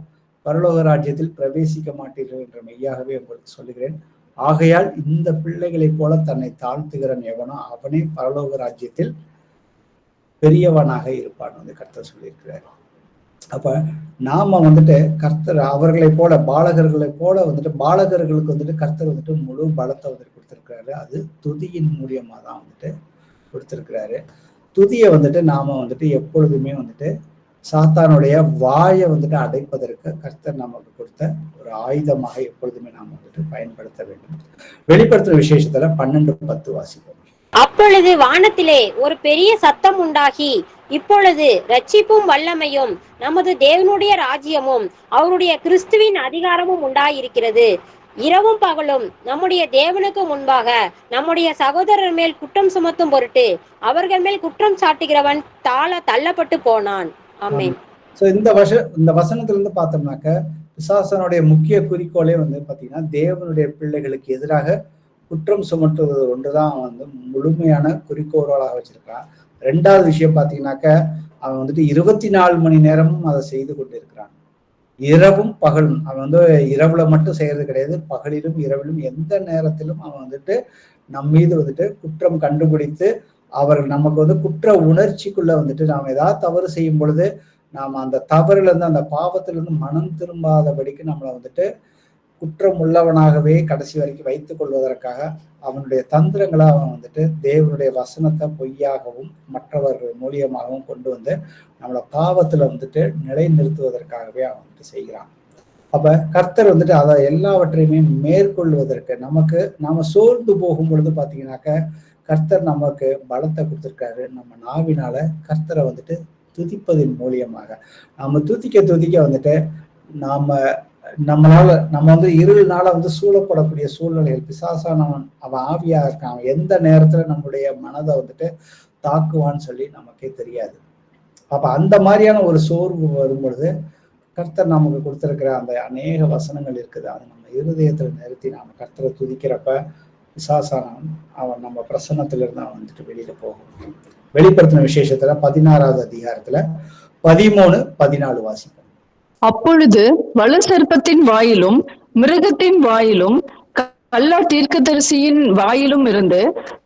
பரலோக ராஜ்யத்தில் பிரவேசிக்க மாட்டீர்கள் என்ற மெய்யாகவே உங்களுக்கு சொல்லுகிறேன். ஆகையால் இந்த பிள்ளைகளை போல தன்னை தாழ்த்துகிறன் எவனோ அவனே பரலோக ராஜ்யத்தில் பெரியவனாக இருப்பான் வந்து கர்த்தர் சொல்லியிருக்கிறார். அப்ப நாம வந்துட்டு கர்த்தர் அவர்களை போல பாலகர்களை போல வந்துட்டு பாலகர்களுக்கு வந்துட்டு கர்த்தர் வந்துட்டு முழு பலத்தை வந்துட்டு கொடுத்திருக்கிறாரு. அது துதியின் மூலியமா தான் வந்துட்டு கொடுத்திருக்கிறாரு. துதியை வந்துட்டு நாம வந்துட்டு எப்பொழுதுமே வந்துட்டு சாத்தானுடைய வாயை வந்துட்டு அடைப்பதற்கு கர்த்தர் நமக்கு கொடுத்த ஒரு ஆயுதமாக எப்பொழுதுமே நாம வந்துட்டு பயன்படுத்த வேண்டும். வெளிப்படுத்துற விசேஷத்துல 12:10 வாசிப்போம். அப்பொழுது வானத்திலே ஒரு பெரிய சத்தம் உண்டாகி, இப்பொழுது ரட்சிப்பும் வல்லமையும் நமது தேவனுடைய ராஜ்யமும் அவருடைய கிறிஸ்துவின் அதிகாரமும் உண்டாயிருக்கிறது. இரவும் பகலும் நம்முடைய தேவனுக்கு முன்பாக நம்முடைய சகோதரர் மேல் குற்றம் சுமத்தும் பொருட்டு அவர்கள் மேல் குற்றம் சாட்டுகிறவன் தள்ளப்பட்டு போனான். ஆமென். சோ இந்த வசனத்துல இருந்து பார்த்தோம்னாக்க பிசாசனுடைய முக்கிய குறிக்கோளே வந்து பாத்தீங்கன்னா தேவனுடைய பிள்ளைகளுக்கு எதிராக குற்றம் சுமத்துவது ஒன்றுதான் அவன் வந்து முழுமையான குறிக்கோளாக வச்சிருக்கான். ரெண்டாவது விஷயம் பாத்தீங்கன்னாக்க அவன் வந்துட்டு 24 மணி நேரமும் அதை செய்து கொண்டு இருக்கிறான். இரவும் பகலும் அவன் வந்து இரவுல மட்டும் செய்யறது கிடையாது, பகலிலும் இரவிலும் எந்த நேரத்திலும் அவன் வந்துட்டு நம் மீது வந்துட்டு குற்றம் கண்டுபிடித்து அவர்கள் நமக்கு வந்து குற்ற உணர்ச்சிக்குள்ள வந்துட்டு நாம் ஏதாவது தவறு செய்யும் பொழுது நாம் அந்த தவறுல இருந்து அந்த பாவத்திலிருந்து மனம் திரும்பாதபடிக்கு நம்மளை வந்துட்டு குற்றம் உள்ளவனாகவே கடைசி வரைக்கும் வைத்துக் கொள்வதற்காக அவனுடைய தந்திரங்களை அவன் வந்துட்டு தேவனுடைய வசனத்தை பொய்யாகவும் மற்றவர்கள் மூலியமாகவும் கொண்டு வந்து நம்மளை பாவத்துல வந்துட்டு நிலை நிறுத்துவதற்காகவே அவன் வந்துட்டு செய்கிறான். அப்ப கர்த்தர் வந்துட்டு அதை எல்லாவற்றையுமே மேற்கொள்வதற்கு நாம சோர்ந்து போகும் பொழுது பாத்தீங்கன்னாக்க கர்த்தர் நமக்கு பலத்தை கொடுத்திருக்காரு. நம்ம நாவினால கர்த்தரை வந்துட்டு துதிப்பதின் மூலியமாக நம்ம துதிக்க வந்துட்டு நம்ம வந்து இருளினால வந்து சூழப்படக்கூடிய சூழ்நிலைகள், பிசாசானவன் அவன் ஆவியா இருக்கான், அவன் எந்த நேரத்துல நம்முடைய மனதை வந்துட்டு தாக்குவான்னு சொல்லி நமக்கே தெரியாது. அப்ப அந்த மாதிரியான ஒரு சோர்வு வரும்பொழுது கர்த்தர் நமக்கு கொடுத்திருக்கிற அந்த அநேக வசனங்கள் இருக்குது. அதை நம்ம இருதயத்துல நிறுத்தி நாம கர்த்தரை துதிக்கிறப்ப பிசாசானவன் அவன் நம்ம பிரசன்னத்திலிருந்து அவன் வந்துட்டு வெளியில போகும். வெளிப்படுத்தின விசேஷத்துல 16வது அதிகாரத்துல 13-14 வாசிப்போம். அப்பொழுது வலு சர்ப்பத்தின் வாயிலும் மிருகத்தின் வாயிலும் கள்ள தீர்க்கதரிசியின் வாயிலும் இருந்து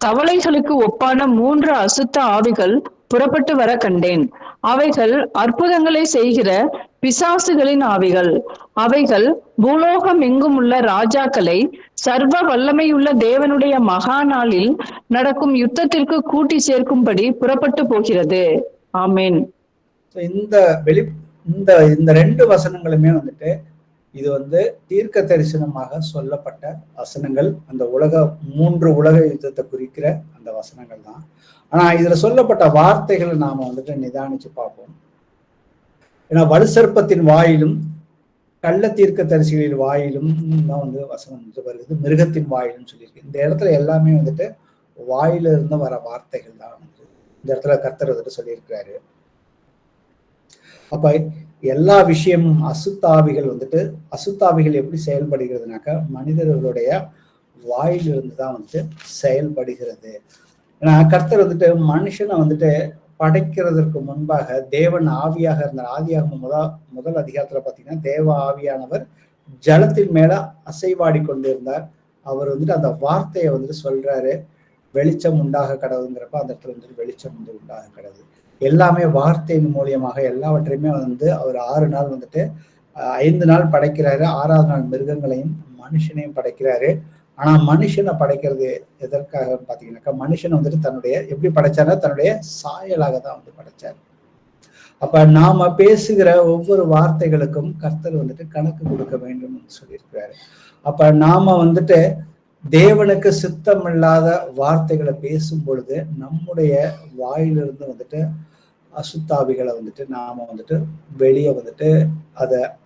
தவளைகளுக்கு ஒப்பான 3 அசுத்த ஆவிகள் புறப்பட்டு வர கண்டேன். அவைகள் அற்புதங்களை செய்கிற பிசாசுகளின் ஆவிகள். அவைகள் பூலோகம் எங்கும் உள்ள ராஜாக்களை சர்வ வல்லமையுள்ள தேவனுடைய மகா நாளில் நடக்கும் யுத்தத்திற்கு கூட்டி சேர்க்கும்படி புறப்பட்டு போகிறது. ஆமேன். இந்த இந்த 2 வசனங்களுமே வந்துட்டு இது தீர்க்க தரிசனமாக சொல்லப்பட்ட வசனங்கள். அந்த 3 உலக யுத்தத்தை குறிக்கிற அந்த வசனங்கள் தான். ஆனா இதுல சொல்லப்பட்ட வார்த்தைகளை நாம நிதானிச்சு பார்ப்போம். ஏன்னா வலுசர்ப்பத்தின் வாயிலும் கள்ள தீர்க்க தரிசிகளின் வாயிலும் தான் வசனம் வருது. மிருகத்தின் வாயிலும் சொல்லியிருக்கு. இந்த இடத்துல எல்லாமே வாயில இருந்து வர வார்த்தைகள் தான் இந்த இடத்துல கர்த்தர் சொல்லியிருக்கிறாரு. அப்ப எல்லா விஷயமும் அசுத்தாவிகள் அசுத்தாவிகள் எப்படி செயல்படுகிறதுனாக்கா மனிதர்களுடைய வாயிலிருந்து தான் செயல்படுகிறது. ஏன்னா கர்த்தர் மனுஷனை படைக்கிறதற்கு முன்பாக தேவன் ஆவியாக இருந்தார். ஆதியாகமம் முதல் அதிகாரத்துல பாத்தீங்கன்னா தேவ ஆவியானவர் ஜலத்தின் மேல அசைவாடி கொண்டிருந்தார். அவர் அந்த வார்த்தையை சொல்றாரு, வெளிச்சம் உண்டாக கடவுங்கிறப்ப அந்த இடத்துல வெளிச்சம் உண்டாக கடவுது. எல்லாமே வார்த்தையின் மூலியமாக எல்லாவற்றையுமே அவர் 6 நாள் 5 நாள் படைக்கிறாரு. 6ஆவது நாள் மிருகங்களையும் மனுஷனையும் படைக்கிறாரு. ஆனா மனுஷனை படைக்கிறது எதற்காக பாத்தீங்கன்னாக்கா மனுஷனை தன்னுடைய எப்படி படைச்சாருன்னா தன்னுடைய சாயலாக தான் படைச்சாரு. அப்ப நாம பேசுகிற ஒவ்வொரு வார்த்தைகளுக்கும் கர்த்தர் கணக்கு கொடுக்க வேண்டும் சொல்லியிருக்கிறாரு. அப்ப நாம தேவனுக்கு சித்தம் இல்லாத வார்த்தைகளை பேசும் பொழுது நம்முடைய வாயிலிருந்து அசுத்தாவிகளை நாம வெளியே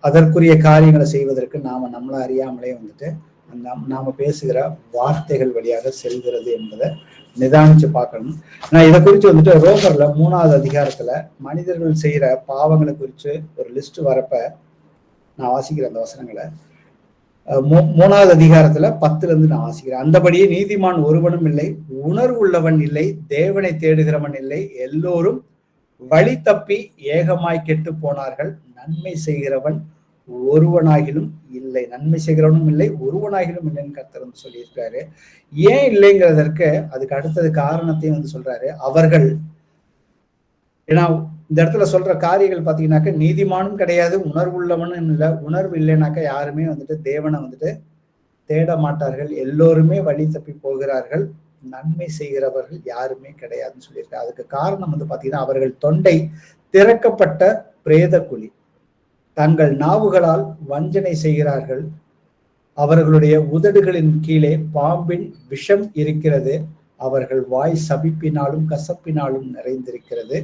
அதற்குரிய காரியங்களை செய்வதற்கு நம்மள அறியாமலே நாம பேசுகிற வார்த்தைகள் வழியாக செல்கிறது என்பதை நிதானிச்சு பார்க்கணும். நான் இதை குறித்து ரோமர்ல 3ஆவது அதிகாரத்துல மனிதர்கள் செய்யற பாவங்களை குறித்து ஒரு லிஸ்ட் வரப்ப நான் வாசிக்கிறேன் அந்த வசனங்களை. 3ஆவது அதிகாரத்துல 10ல இருந்து நான் வாசிக்கிறேன். அந்தபடியே நீதிமான் ஒருவனும் இல்லை, உணர்வுள்ளவன் இல்லை, தேவனை தேடுகிறவன் இல்லை, எல்லோரும் வழி தப்பி ஏகமாய் கெட்டு போனார்கள். நன்மை செய்கிறவன் ஒருவனாகிலும் இல்லை, நன்மை செய்கிறவனும் இல்லை, ஒருவனாகிலும் இல்லைன்னு கர்த்தர் சொல்லியிருக்காரு. ஏன் இல்லைங்கிறதற்கு அதுக்கு அடுத்தது காரணத்தையும் சொல்றாரு. அவர்கள் ஏன்னா இந்த இடத்துல சொல்ற காரியங்கள் பாத்தீங்கன்னாக்க நீதிமானும் கிடையாது, உணர்வுள்ளவனும் இல்லை. உணர்வு இல்லைனாக்கா யாருமே தேவனை தேட மாட்டார்கள், எல்லோருமே வழி தப்பி போகிறார்கள், நன்மை செய்கிறவர்கள் யாருமே கிடையாதுன்னு சொல்லியிருக்காரு. அதுக்கு காரணம் பாத்தீங்கன்னா அவர்கள் தொண்டை திறக்கப்பட்ட பிரேத குழி, தங்கள் நாவுகளால் வஞ்சனை செய்கிறார்கள், அவர்களுடைய உதடுகளின் கீழே பாம்பின் விஷம் இருக்கிறது, அவர்கள் வாய் சபிப்பினாலும் கசப்பினாலும் நிறைந்திருக்கிறது.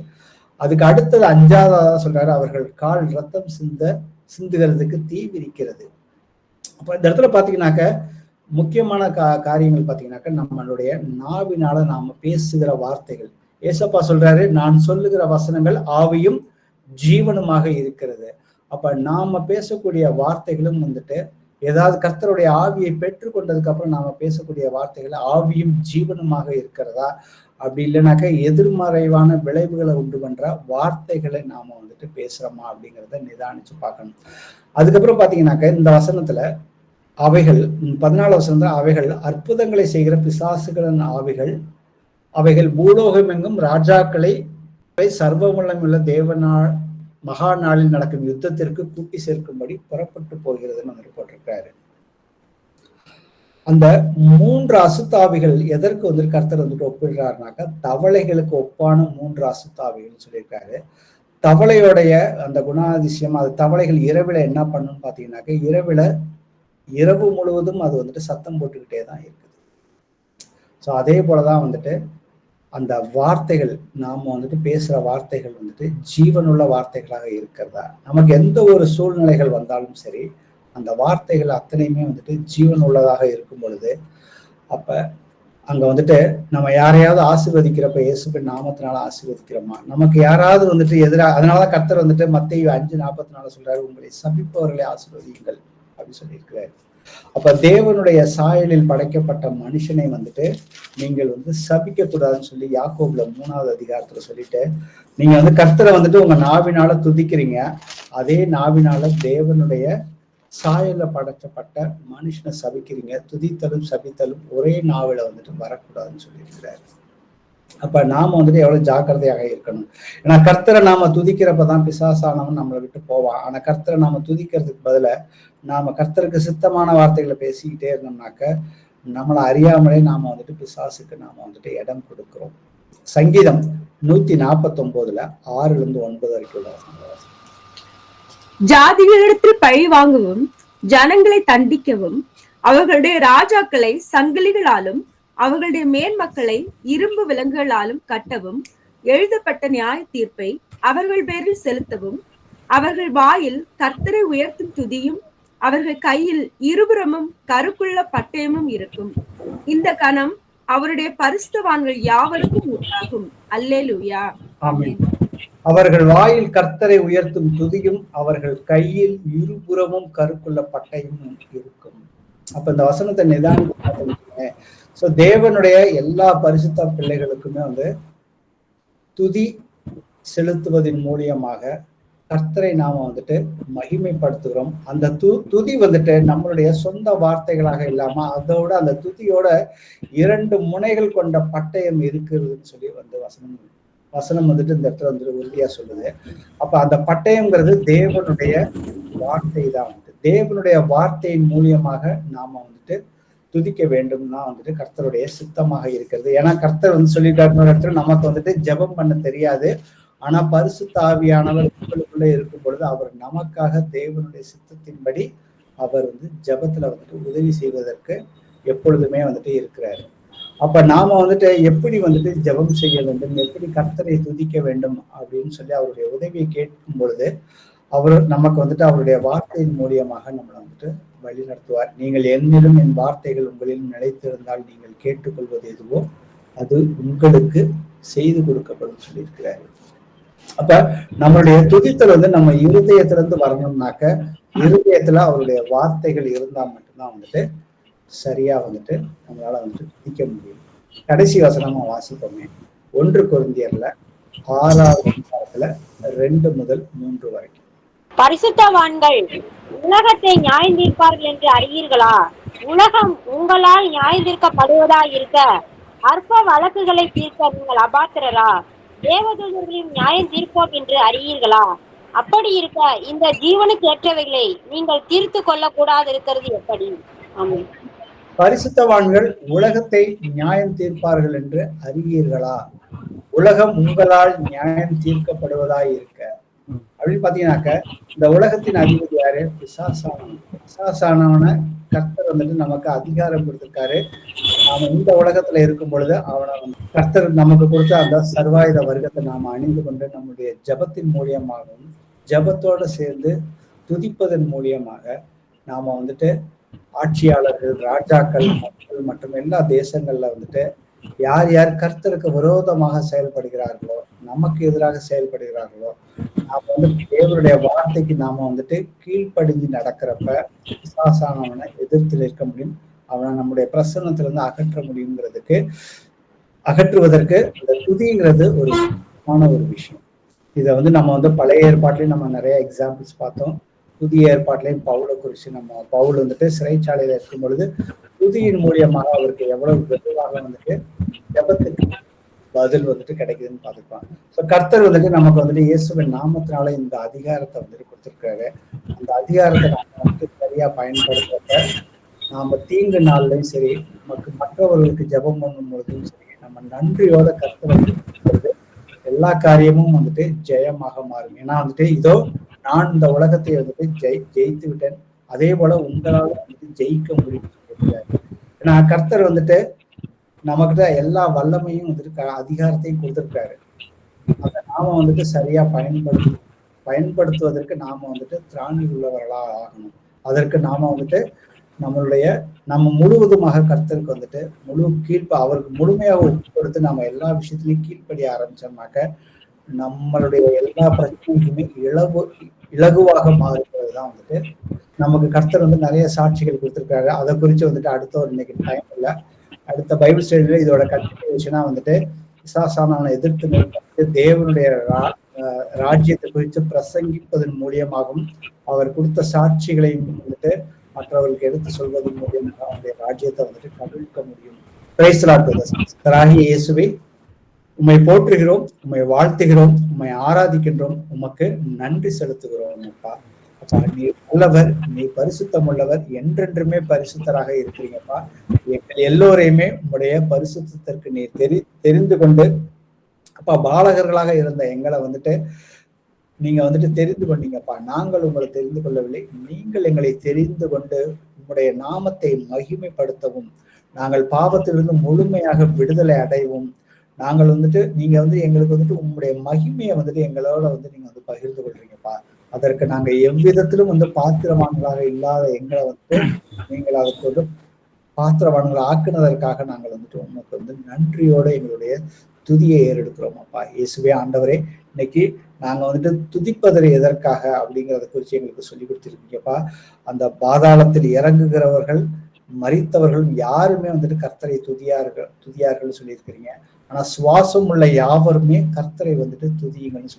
அதுக்கு அடுத்தது 5ஆவதா சொல்றாரு, அவர்கள் கால் ரத்தம் சிந்துகிறதுக்கு தீ விரிக்கிறது. அப்ப இந்த இடத்துல பாத்தீங்கன்னாக்க முக்கியமான காரியங்கள் பாத்தீங்கன்னாக்க நம்மளுடைய நாவினால நாம பேசுகிற வார்த்தைகள். ஏசப்பா சொல்றாரு, நான் சொல்லுகிற வசனங்கள் ஆவியும் ஜீவனுமாக இருக்கிறது. அப்ப நாம பேசக்கூடிய வார்த்தைகளும் ஏதாவது கர்த்தருடைய ஆவியை பெற்று கொண்டதுக்கு அப்புறம் நாம பேசக்கூடிய வார்த்தைகள் ஆவியும் ஜீவனுமாக இருக்கிறதா, அப்படி இல்லைனாக்கா எதிர்மறைவான விளைவுகளை உண்டு பண்ற வார்த்தைகளை நாம பேசுறோமா அப்படிங்கிறத நிதானிச்சு பார்க்கணும். அதுக்கப்புறம் பாத்தீங்கன்னாக்க இந்த வசனத்துல அவைகள் 14 வசனத்துல அவைகள் அற்புதங்களை செய்கிற பிசாசுகளின் ஆவிகள், அவைகள் பூலோகம் எங்கும் ராஜாக்களை சர்வ வல்லமையுள்ள தேவனால் மகா நாளில் நடக்கும் யுத்தத்திற்கு கூட்டி சேர்க்கும்படி புறப்பட்டு போகிறதுன்னு போட்டிருக்காரு. அந்த 3 அசுத்தாவிகள் எதற்கு கர்த்தர் ஒப்பிடுறாருனாக்கா தவளைகளுக்கு ஒப்பான 3 அசுத்தாவிகள் சொல்லியிருக்காரு. தவளையோடைய அந்த குணாதிசயம், அது தவளைகள் இரவுல என்ன பண்ணுன்னு பாத்தீங்கன்னாக்க இரவு முழுவதும் அது சத்தம் போட்டுக்கிட்டே தான் இருக்குது. ஸோ அதே போலதான் அந்த வார்த்தைகள் நாம பேசுற வார்த்தைகள் ஜீவனுள்ள வார்த்தைகளாக இருக்கிறதா, நமக்கு எந்த ஒரு சூழ்நிலைகள் வந்தாலும் சரி அந்த வார்த்தைகள் அத்தனையுமே ஜீவன் உள்ளதாக இருக்கும் பொழுது அப்ப அங்க நம்ம யாரையாவது ஆசீர்வதிக்கிறப்ப இயேசுவின் நாமத்தினால ஆசீர்வதிக்கிறோமா, நமக்கு யாராவது எதிராக, அதனாலதான் கர்த்தர் மத்தேயு 5:44 சொல்றாரு, உங்களை சபிப்பவர்களை ஆசீர்வதியுங்கள் அப்படின்னு சொல்லியிருக்கிறாரு. அப்ப தேவனுடைய சாயலில் படைக்கப்பட்ட மனுஷனை நீங்கள் சபிக்க கூடாதுன்னு சொல்லி யாக்கோபுல 3ஆவது அதிகாரத்துல சொல்லிட்டு நீங்க கர்த்தரை உங்க நாவினால துதிக்கிறீங்க, அதே நாவினால தேவனுடைய சாயல்ல படைக்கப்பட்ட மனுஷனை சபிக்கிறீங்க. துதித்தலும் சபித்தலும் ஒரே நாவில வரக்கூடாதுன்னு சொல்லியிருக்கிறாரு. அப்ப நாம வந்துட்டு எவ்வளவு ஜாக்கிரதையாக இருக்கணும். ஏன்னா கர்த்தரை நாம துதிக்கிறப்பதான் பிசாசானவன் நம்மளை விட்டு போவான். ஆனா கர்த்தரை நாம துதிக்கிறதுக்கு பதிலா நாம கர்த்தருக்கு சித்தமான வார்த்தைகளை பேசிக்கிட்டே இருந்தோம்னாக்க நம்மளை அறியாமலே நாம வந்துட்டு பிசாசுக்கு நாம வந்துட்டு இடம் கொடுக்கிறோம். சங்கீதம் 149 6-9 வரைக்கும் உள்ள வசனங்கள். ஜாதிகளிடத்தில் பழி வாங்கவும் ஜனங்களை தண்டிக்கவும் அவர்களுடைய ராஜாக்களை சங்கிலிகளாலும் அவர்களுடைய மேன்மக்களை இரும்பு விலங்குகளாலும் கட்டவும் எழுதப்பட்ட நியாய தீர்ப்பை அவர்கள் பேரில் செலுத்தவும் அவர்கள் வாயில் கர்த்தரை உயர்த்தும் துதியும் அவர்கள் கையில் இருபுறமும் கருக்குள்ள பட்டயமும் இருக்கும். இந்த கணம் அவருடைய பரிசுத்தவான்கள் யாவருக்கும் உண்டாகும். அல்லேலூயா. ஆமென். அவர்கள் வாயில் கர்த்தரை உயர்த்தும் துதியும் அவர்கள் கையில் இருபுறமும் கருக்குள்ள பட்டயமும் இருக்கும். அப்ப இந்த வசனத்தை நிதானிக்க சோ தேவனுடைய எல்லா பரிசுத்த பிள்ளைகளுக்குமே வந்து துதி செலுத்துவதன் மூலியமாக கர்த்தரை நாம வந்துட்டு மகிமைப்படுத்துகிறோம். அந்த துதி வந்துட்டு நம்மளுடைய சொந்த வார்த்தைகளாக இல்லாம அதோட அந்த துதியோட 2 முனைகள் கொண்ட பட்டயம் இருக்கிறதுன்னு சொல்லி வந்து வசனம் வந்துட்டு இந்த இடத்துல வந்துட்டு உறுதியா சொல்லுது. அப்ப அந்த பட்டயம்ங்கிறது தேவனுடைய வார்த்தை தான். தேவனுடைய வார்த்தையின் மூலியமாக நாம வந்துட்டு துதிக்க வேண்டும்னா வந்துட்டு கர்த்தருடைய சித்தமாக இருக்கிறது. ஏன்னா கர்த்தர் வந்து சொல்லிட்டாரு, நமக்கு வந்துட்டு ஜெபம் பண்ண தெரியாது, ஆனா பரிசுத்த ஆவியானவர் உங்களுக்குள்ள இருக்கும் பொழுது அவர் நமக்காக தேவனுடைய சித்தத்தின்படி அவர் வந்து ஜெபத்துல வந்துட்டு உதவி செய்வதற்கு எப்பொழுதுமே வந்துட்டு இருக்கிறாரு. அப்ப நாம வந்துட்டு எப்படி வந்துட்டு ஜெபம் செய்ய வேண்டும், எப்படி கர்த்தரை துதிக்க வேண்டும் அப்படின்னு சொல்லி அவருடைய உதவியை கேட்கும் பொழுது அவர் நமக்கு வந்துட்டு அவருடைய வார்த்தையின் மூலியமாக நம்மளை வந்துட்டு வழி நடத்துவார். நீங்கள் என்னிலும் என் வார்த்தைகள் உங்களிலும் நிலைத்திருந்தால் நீங்கள் கேட்டுக்கொள்வது எதுவோ அது உங்களுக்கு செய்து கொடுக்கப்படும் சொல்லியிருக்கிறாரு. அப்ப நம்மளுடைய துதித்தல் வந்து நம்ம இருதயத்திலிருந்து வரணும்னாக்க இருதயத்துல அவருடைய வார்த்தைகள் இருந்தா மட்டும்தான் வந்துட்டு சரியா வந்துட்டு நம்மளால வந்துட்டு துதிக்க முடியும். கடைசி வசனமா வாசிப்போமே, 1 கொரிந்தியர்ல 6வது அதிகாரத்துல 2 முதல் 3 வரைக்கும். பரிசுத்தவான்கள் உலகத்தை நியாயந்தீர்ப்பார்கள் என்று அறியீர்களா? உலகம் உங்களால் நியாயந்தீர்க்கப்படுவதா இருக்க அற்ப வழக்குகளை தீர்க்க நீங்கள் அபாத்திரரா? தேவதூதர்களையும் நியாயம் தீர்ப்போம் என்று அறியீர்களா? அப்படி இருக்க இந்த ஜீவனுக்கு ஏற்றவைகளை நீங்கள் தீர்த்து கொள்ள கூடாது இருக்கிறது எப்படி? ஆமென். பரிசுத்தவான்கள் உலகத்தை நியாயம் தீர்ப்பார்கள் என்று அறியீர்களா? உலகம் உங்களால் நியாயம் தீர்க்கப்படுவதாய் இருக்க அப்படின்னு பாத்தீங்கன்னாக்க இந்த உலகத்தின் அதிபதி யாரு? பிசாசானவன். பிசாசானவனை கர்த்தர் வந்துட்டு நமக்கு அதிகாரம் கொடுத்திருக்காரு. நாம இந்த உலகத்துல இருக்கும் பொழுது அவனை கர்த்தர் நமக்கு கொடுத்த அந்த சர்வாயுத வர்க்கத்தை நாம அணிந்து கொண்டு நம்முடைய ஜபத்தின் மூலியமாகவும் ஜபத்தோட சேர்ந்து துதிப்பதன் மூலியமாக நாம வந்துட்டு ஆட்சியாளர்கள், ராஜாக்கள், மக்கள் மற்றும் எல்லா தேசங்கள்ல வந்துட்டு யார் யார் கர்த்தருக்கு விரோதமாக செயல்படுகிறார்களோ, நமக்கு எதிராக செயல்படுகிறார்களோ, நாம வந்து தேவனுடைய வார்த்தைக்கு நாம வந்துட்டு கீழ்ப்படிஞ்சு நடக்கிறப்ப பிசாசானவனை எதிர்த்து நிற்க முடியும். அவனை நம்முடைய பிரசன்னத்திலிருந்து அகற்றுவதற்கு இந்த துதிங்கிறது ஒரு முக்கியமான ஒரு விஷயம். இதை வந்து நம்ம வந்து பழைய ஏற்பாட்டிலையும் நம்ம நிறைய எக்ஸாம்பிள்ஸ் பார்த்தோம். புதிய ஏற்பாட்டிலையும் பவுலை குறிச்சு நம்ம பவுல் வந்துட்டு சிறைச்சாலையில இருக்கும் பொழுது துதியின் மூலியமாக அவருக்கு எவ்வளவு விரைவாக வந்துட்டு ஜெபத்துக்கு பதில் வந்துட்டு கிடைக்குதுன்னு பார்த்துருப்பாங்க. ஸோ கர்த்தர் வந்துட்டு நமக்கு வந்துட்டு இயேசுவின் நாமத்தினால இந்த அதிகாரத்தை வந்துட்டு கொடுத்துருக்காரு. அந்த அதிகாரத்தை நம்ம வந்துட்டு சரியா பயன்படுத்த நாம தீங்கு நாள்லையும் சரி, மற்றவர்களுக்கு ஜெபம் பண்ணும் பொழுதும் சரி, நம்ம நன்றியோட கர்த்தரை எல்லா காரியமும் வந்துட்டு ஜெயமாக மாறும். ஏன்னா வந்துட்டு இதோ நான் இந்த உலகத்தை வந்துட்டு ஜெயித்து விட்டேன், அதே போல உங்களால வந்துட்டு ஜெயிக்க முடியும். ஏன்னா கர்த்தர் வந்துட்டு நமக்கிட்ட எல்லா வல்லமையும் வந்துட்டு அதிகாரத்தையும் கொடுத்திருக்காரு. அதை நாம வந்துட்டு சரியா பயன்படுத்துவதற்கு நாம வந்துட்டு திராணி உள்ளவர்களா ஆகணும். அதற்கு நாம வந்துட்டு நம்ம முழுவதுமாக கர்த்தருக்கு வந்துட்டு அவருக்கு முழுமையாக ஒப்பு கொடுத்து நம்ம எல்லா விஷயத்திலையும் கீழ்ப்படிய ஆரம்பிச்சோம்னாக்க நம்மளுடைய எல்லா பிரச்சனைக்குமே இலகுவாக மாறுவதுதான் வந்துட்டு நமக்கு கர்த்தர் வந்து நிறைய சாட்சிகள் கொடுத்திருக்காரு. அதை குறித்து வந்துட்டு அடுத்த ஒரு இன்னைக்கு டைம் இல்லை, அடுத்த பைபிள் ஸ்டடியில இதோட கண்டினியூஷனா வந்துட்டு பிசாசானவனை எதிர்த்து நிற்க தேவனுடைய ராஜ்யத்தை குறித்து பிரசங்கிப்பதன் மூலியமாகவும் அவர் கொடுத்த சாட்சிகளையும் வந்துட்டு மற்றவர்களுக்கு எடுத்து சொல்வதன் மூலியமாக அவருடைய ராஜ்யத்தை வந்துட்டு கவிழ்க்க முடியும். Praise the Lord. இயேசுவே உம்மை போற்றுகிறோம், உம்மை வாழ்த்துகிறோம், உம்மை ஆராதிக்கின்றோம், உமக்கு நன்றி செலுத்துகிறோம் அப்பா. அப்பா நீர் நல்லவர், நீர் பரிசுத்தம் உள்ளவர், என்றென்றுமே பரிசுத்தராக இருக்கிறீங்கப்பா. எங்கள் எல்லோரையுமே உங்களுடைய பரிசுத்தத்திற்கு நீர் தெரிந்து கொண்டு அப்பா பாலகர்களாக இருந்த எங்களை வந்துட்டு நீங்க வந்துட்டு தெரிந்து கொண்டீங்கப்பா. நாங்கள் உங்களை தெரிந்து கொள்ளவில்லை, நீங்கள் எங்களை தெரிந்து கொண்டு உங்களுடைய நாமத்தை மகிமைப்படுத்தவும், நாங்கள் பாவத்திலிருந்து முழுமையாக விடுதலை அடையவும், நாங்கள் வந்துட்டு நீங்க வந்து எங்களுக்கு வந்துட்டு உங்களுடைய மகிமையை வந்துட்டு எங்களோட வந்து நீங்க வந்து பகிர்ந்து கொள்றீங்கப்பா. அதற்கு நாங்க எவ்விதத்திலும் வந்து பாத்திரவான்களாக இல்லாத எங்களை வந்து நீங்கள் அதற்கு வந்து பாத்திரவான்களை ஆக்குனதற்காக நாங்கள் வந்துட்டு உங்களுக்கு வந்து நன்றியோட எங்களுடைய துதியை ஏறெடுக்கிறோம் அப்பா. இயேசுவே ஆண்டவரே, இன்னைக்கு நாங்க வந்துட்டு துதிப்பதை எதற்காக அப்படிங்கிறத குறித்து எங்களுக்கு சொல்லி கொடுத்திருக்கீங்கப்பா. அந்த பாதாளத்தில் இறங்குகிறவர்கள் மரித்தவர்கள் யாருமே வந்துட்டு கர்த்தரை துதியார்கள் சொல்லியிருக்கிறீங்க. ஆனா சுவாசம் உள்ள யாவருமே கர்த்தரை வந்துட்டு துதியுங்கன்னு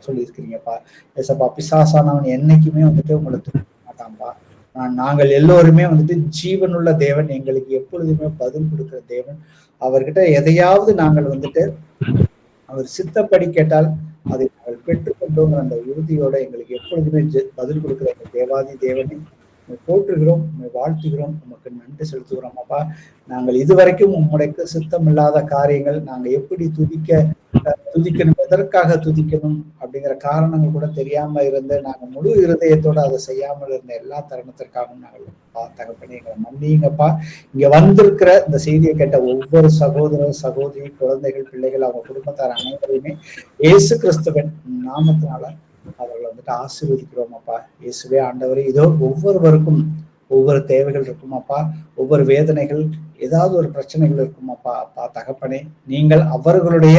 சொல்லியிருக்கிறீங்கப்பா. ஏசப்பா, பிசாசானவன் என்னைக்குமே வந்துட்டு உங்களை துதிக்க மாட்டான்பா. நாங்கள் எல்லோருமே வந்துட்டு ஜீவனுள்ள தேவன், எங்களுக்கு எப்பொழுதுமே பதில் கொடுக்கிற தேவன். அவர்கிட்ட எதையாவது நாங்கள் வந்துட்டு அவர் சித்தப்படி கேட்டால் அதை நாங்கள் பெற்றுக்கொண்டோங்கிற அந்த உறுதியோட எங்களுக்கு எப்பொழுதுமே பதில் கொடுக்கிற எங்கள் தேவாதி தேவனை போற்றுகிறோம், வாழ்த்துகிறோம், உமக்கு நன்றி செலுத்துகிறோம் அப்பா. நாங்கள் இதுவரைக்கும் உம்முடைக்கு சித்தம் இல்லாத காரியங்கள், நாங்க எப்படி துதிக்கணும், எதற்காக துதிக்கணும் அப்படிங்கிற காரணங்கள் கூட தெரியாம இருந்து நாங்க முழு இருதயத்தோட அதை செய்யாமல் இருந்த எல்லா தருணத்திற்காகவும் நாங்கள் தகப்பனே எங்களை மன்னியுங்கப்பா. இங்க வந்திருக்கிற இந்த செய்தியை கேட்ட ஒவ்வொரு சகோதரர் சகோதரி, குழந்தைகள், பிள்ளைகள், அவங்க குடும்பத்தார் அனைவரையுமே இயேசு கிறிஸ்துவின் நாமத்தினால அவர்களை வந்துட்டு ஆசீர்வதிக்கிறோம் அப்பா. இயேசுவே ஆண்டவரே, இதோ ஒவ்வொருவருக்கும் ஒவ்வொரு தேவைகள் இருக்கும் அப்பா, ஒவ்வொரு வேதனைகள், ஏதாவது ஒரு பிரச்சனைகள் இருக்கும் அப்பா. அப்பா தகப்பனே, நீங்கள் அவர்களுடைய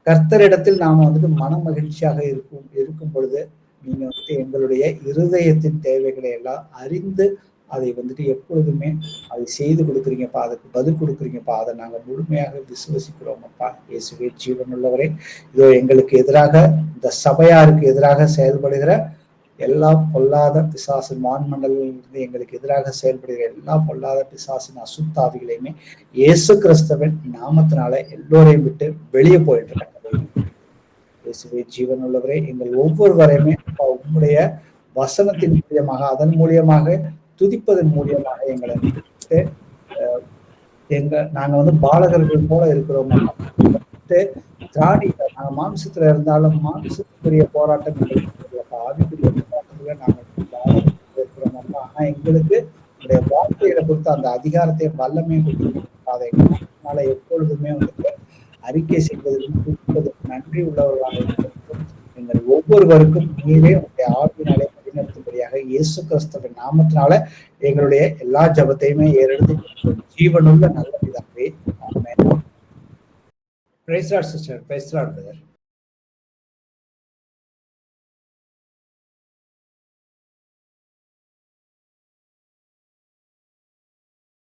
கர்த்தரிடத்தில் நாம வந்துட்டு மன மகிழ்ச்சியாக இருக்கும் பொழுது நீங்க வந்துட்டு எங்களுடைய இருதயத்தின் தேவைகளை எல்லாம் அறிந்து அதை வந்துட்டு எப்பொழுதுமே அதை செய்து கொடுக்குறீங்கப்பா, அதுக்கு பதில் கொடுக்குறீங்கப்பா. அதை நாங்க முழுமையாக விசுவசிக்கிறோம் அப்பா. இயேசுவே ஜீவனுள்ளவரே, இதோ எங்களுக்கு எதிராக, இந்த சபையாருக்கு எதிராக செயல்படுகிற எல்லா பொல்லாத பிசாசு, வான்மண்டலிலிருந்து எங்களுக்கு எதிராக செயல்படுகிற எல்லா பொல்லாத பிசாசின் அசுத்தாவிகளையுமே இயேசு கிறிஸ்துவின் நாமத்தினால எல்லோரையும் விட்டு வெளியே போயிட்டு இருக்காங்க. இயேசுவே ஜீவனுள்ளவரே, எங்கள் ஒவ்வொருவரையுமே உங்களுடைய வசனத்தின் மூலியமாக, அதன் மூலியமாக துதிப்பதன் மூலியமாக எங்களை நாங்க வந்து பாலகர்கள் போல இருக்கிறோம். திராணிகள், நாங்க மாம்சத்துல இருந்தாலும் மாம்சத்துக்குரிய போராட்டம் ஆவிக்குரிய போராட்டத்துல நாங்கள் இருக்கிறோம். ஆனா எங்களுக்கு உடைய வார்த்தைகளை கொடுத்த அந்த அதிகாரத்தையும் வல்லமையும் கொடுத்திருக்கிறோம். அதை எங்களால எப்பொழுதுமே வந்துட்டு அறிக்கை செய்வதற்கும் துதிப்பதற்கும் நன்றி உள்ளவர்களாக இருக்கிறோம். எங்கள் ஒவ்வொருவருக்கும் நீரே உங்களுடைய ஆவியினாலே வழிநடத்தும்படியாக இயேசு கிறிஸ்துவின் நாமத்தினால எங்களுடைய எல்லா ஜபத்தையுமே ஏறெடுத்து ஜீவனுள்ள நல்ல பிதாவே. ஆமென். Praise Lord sister. Praise Lord brother.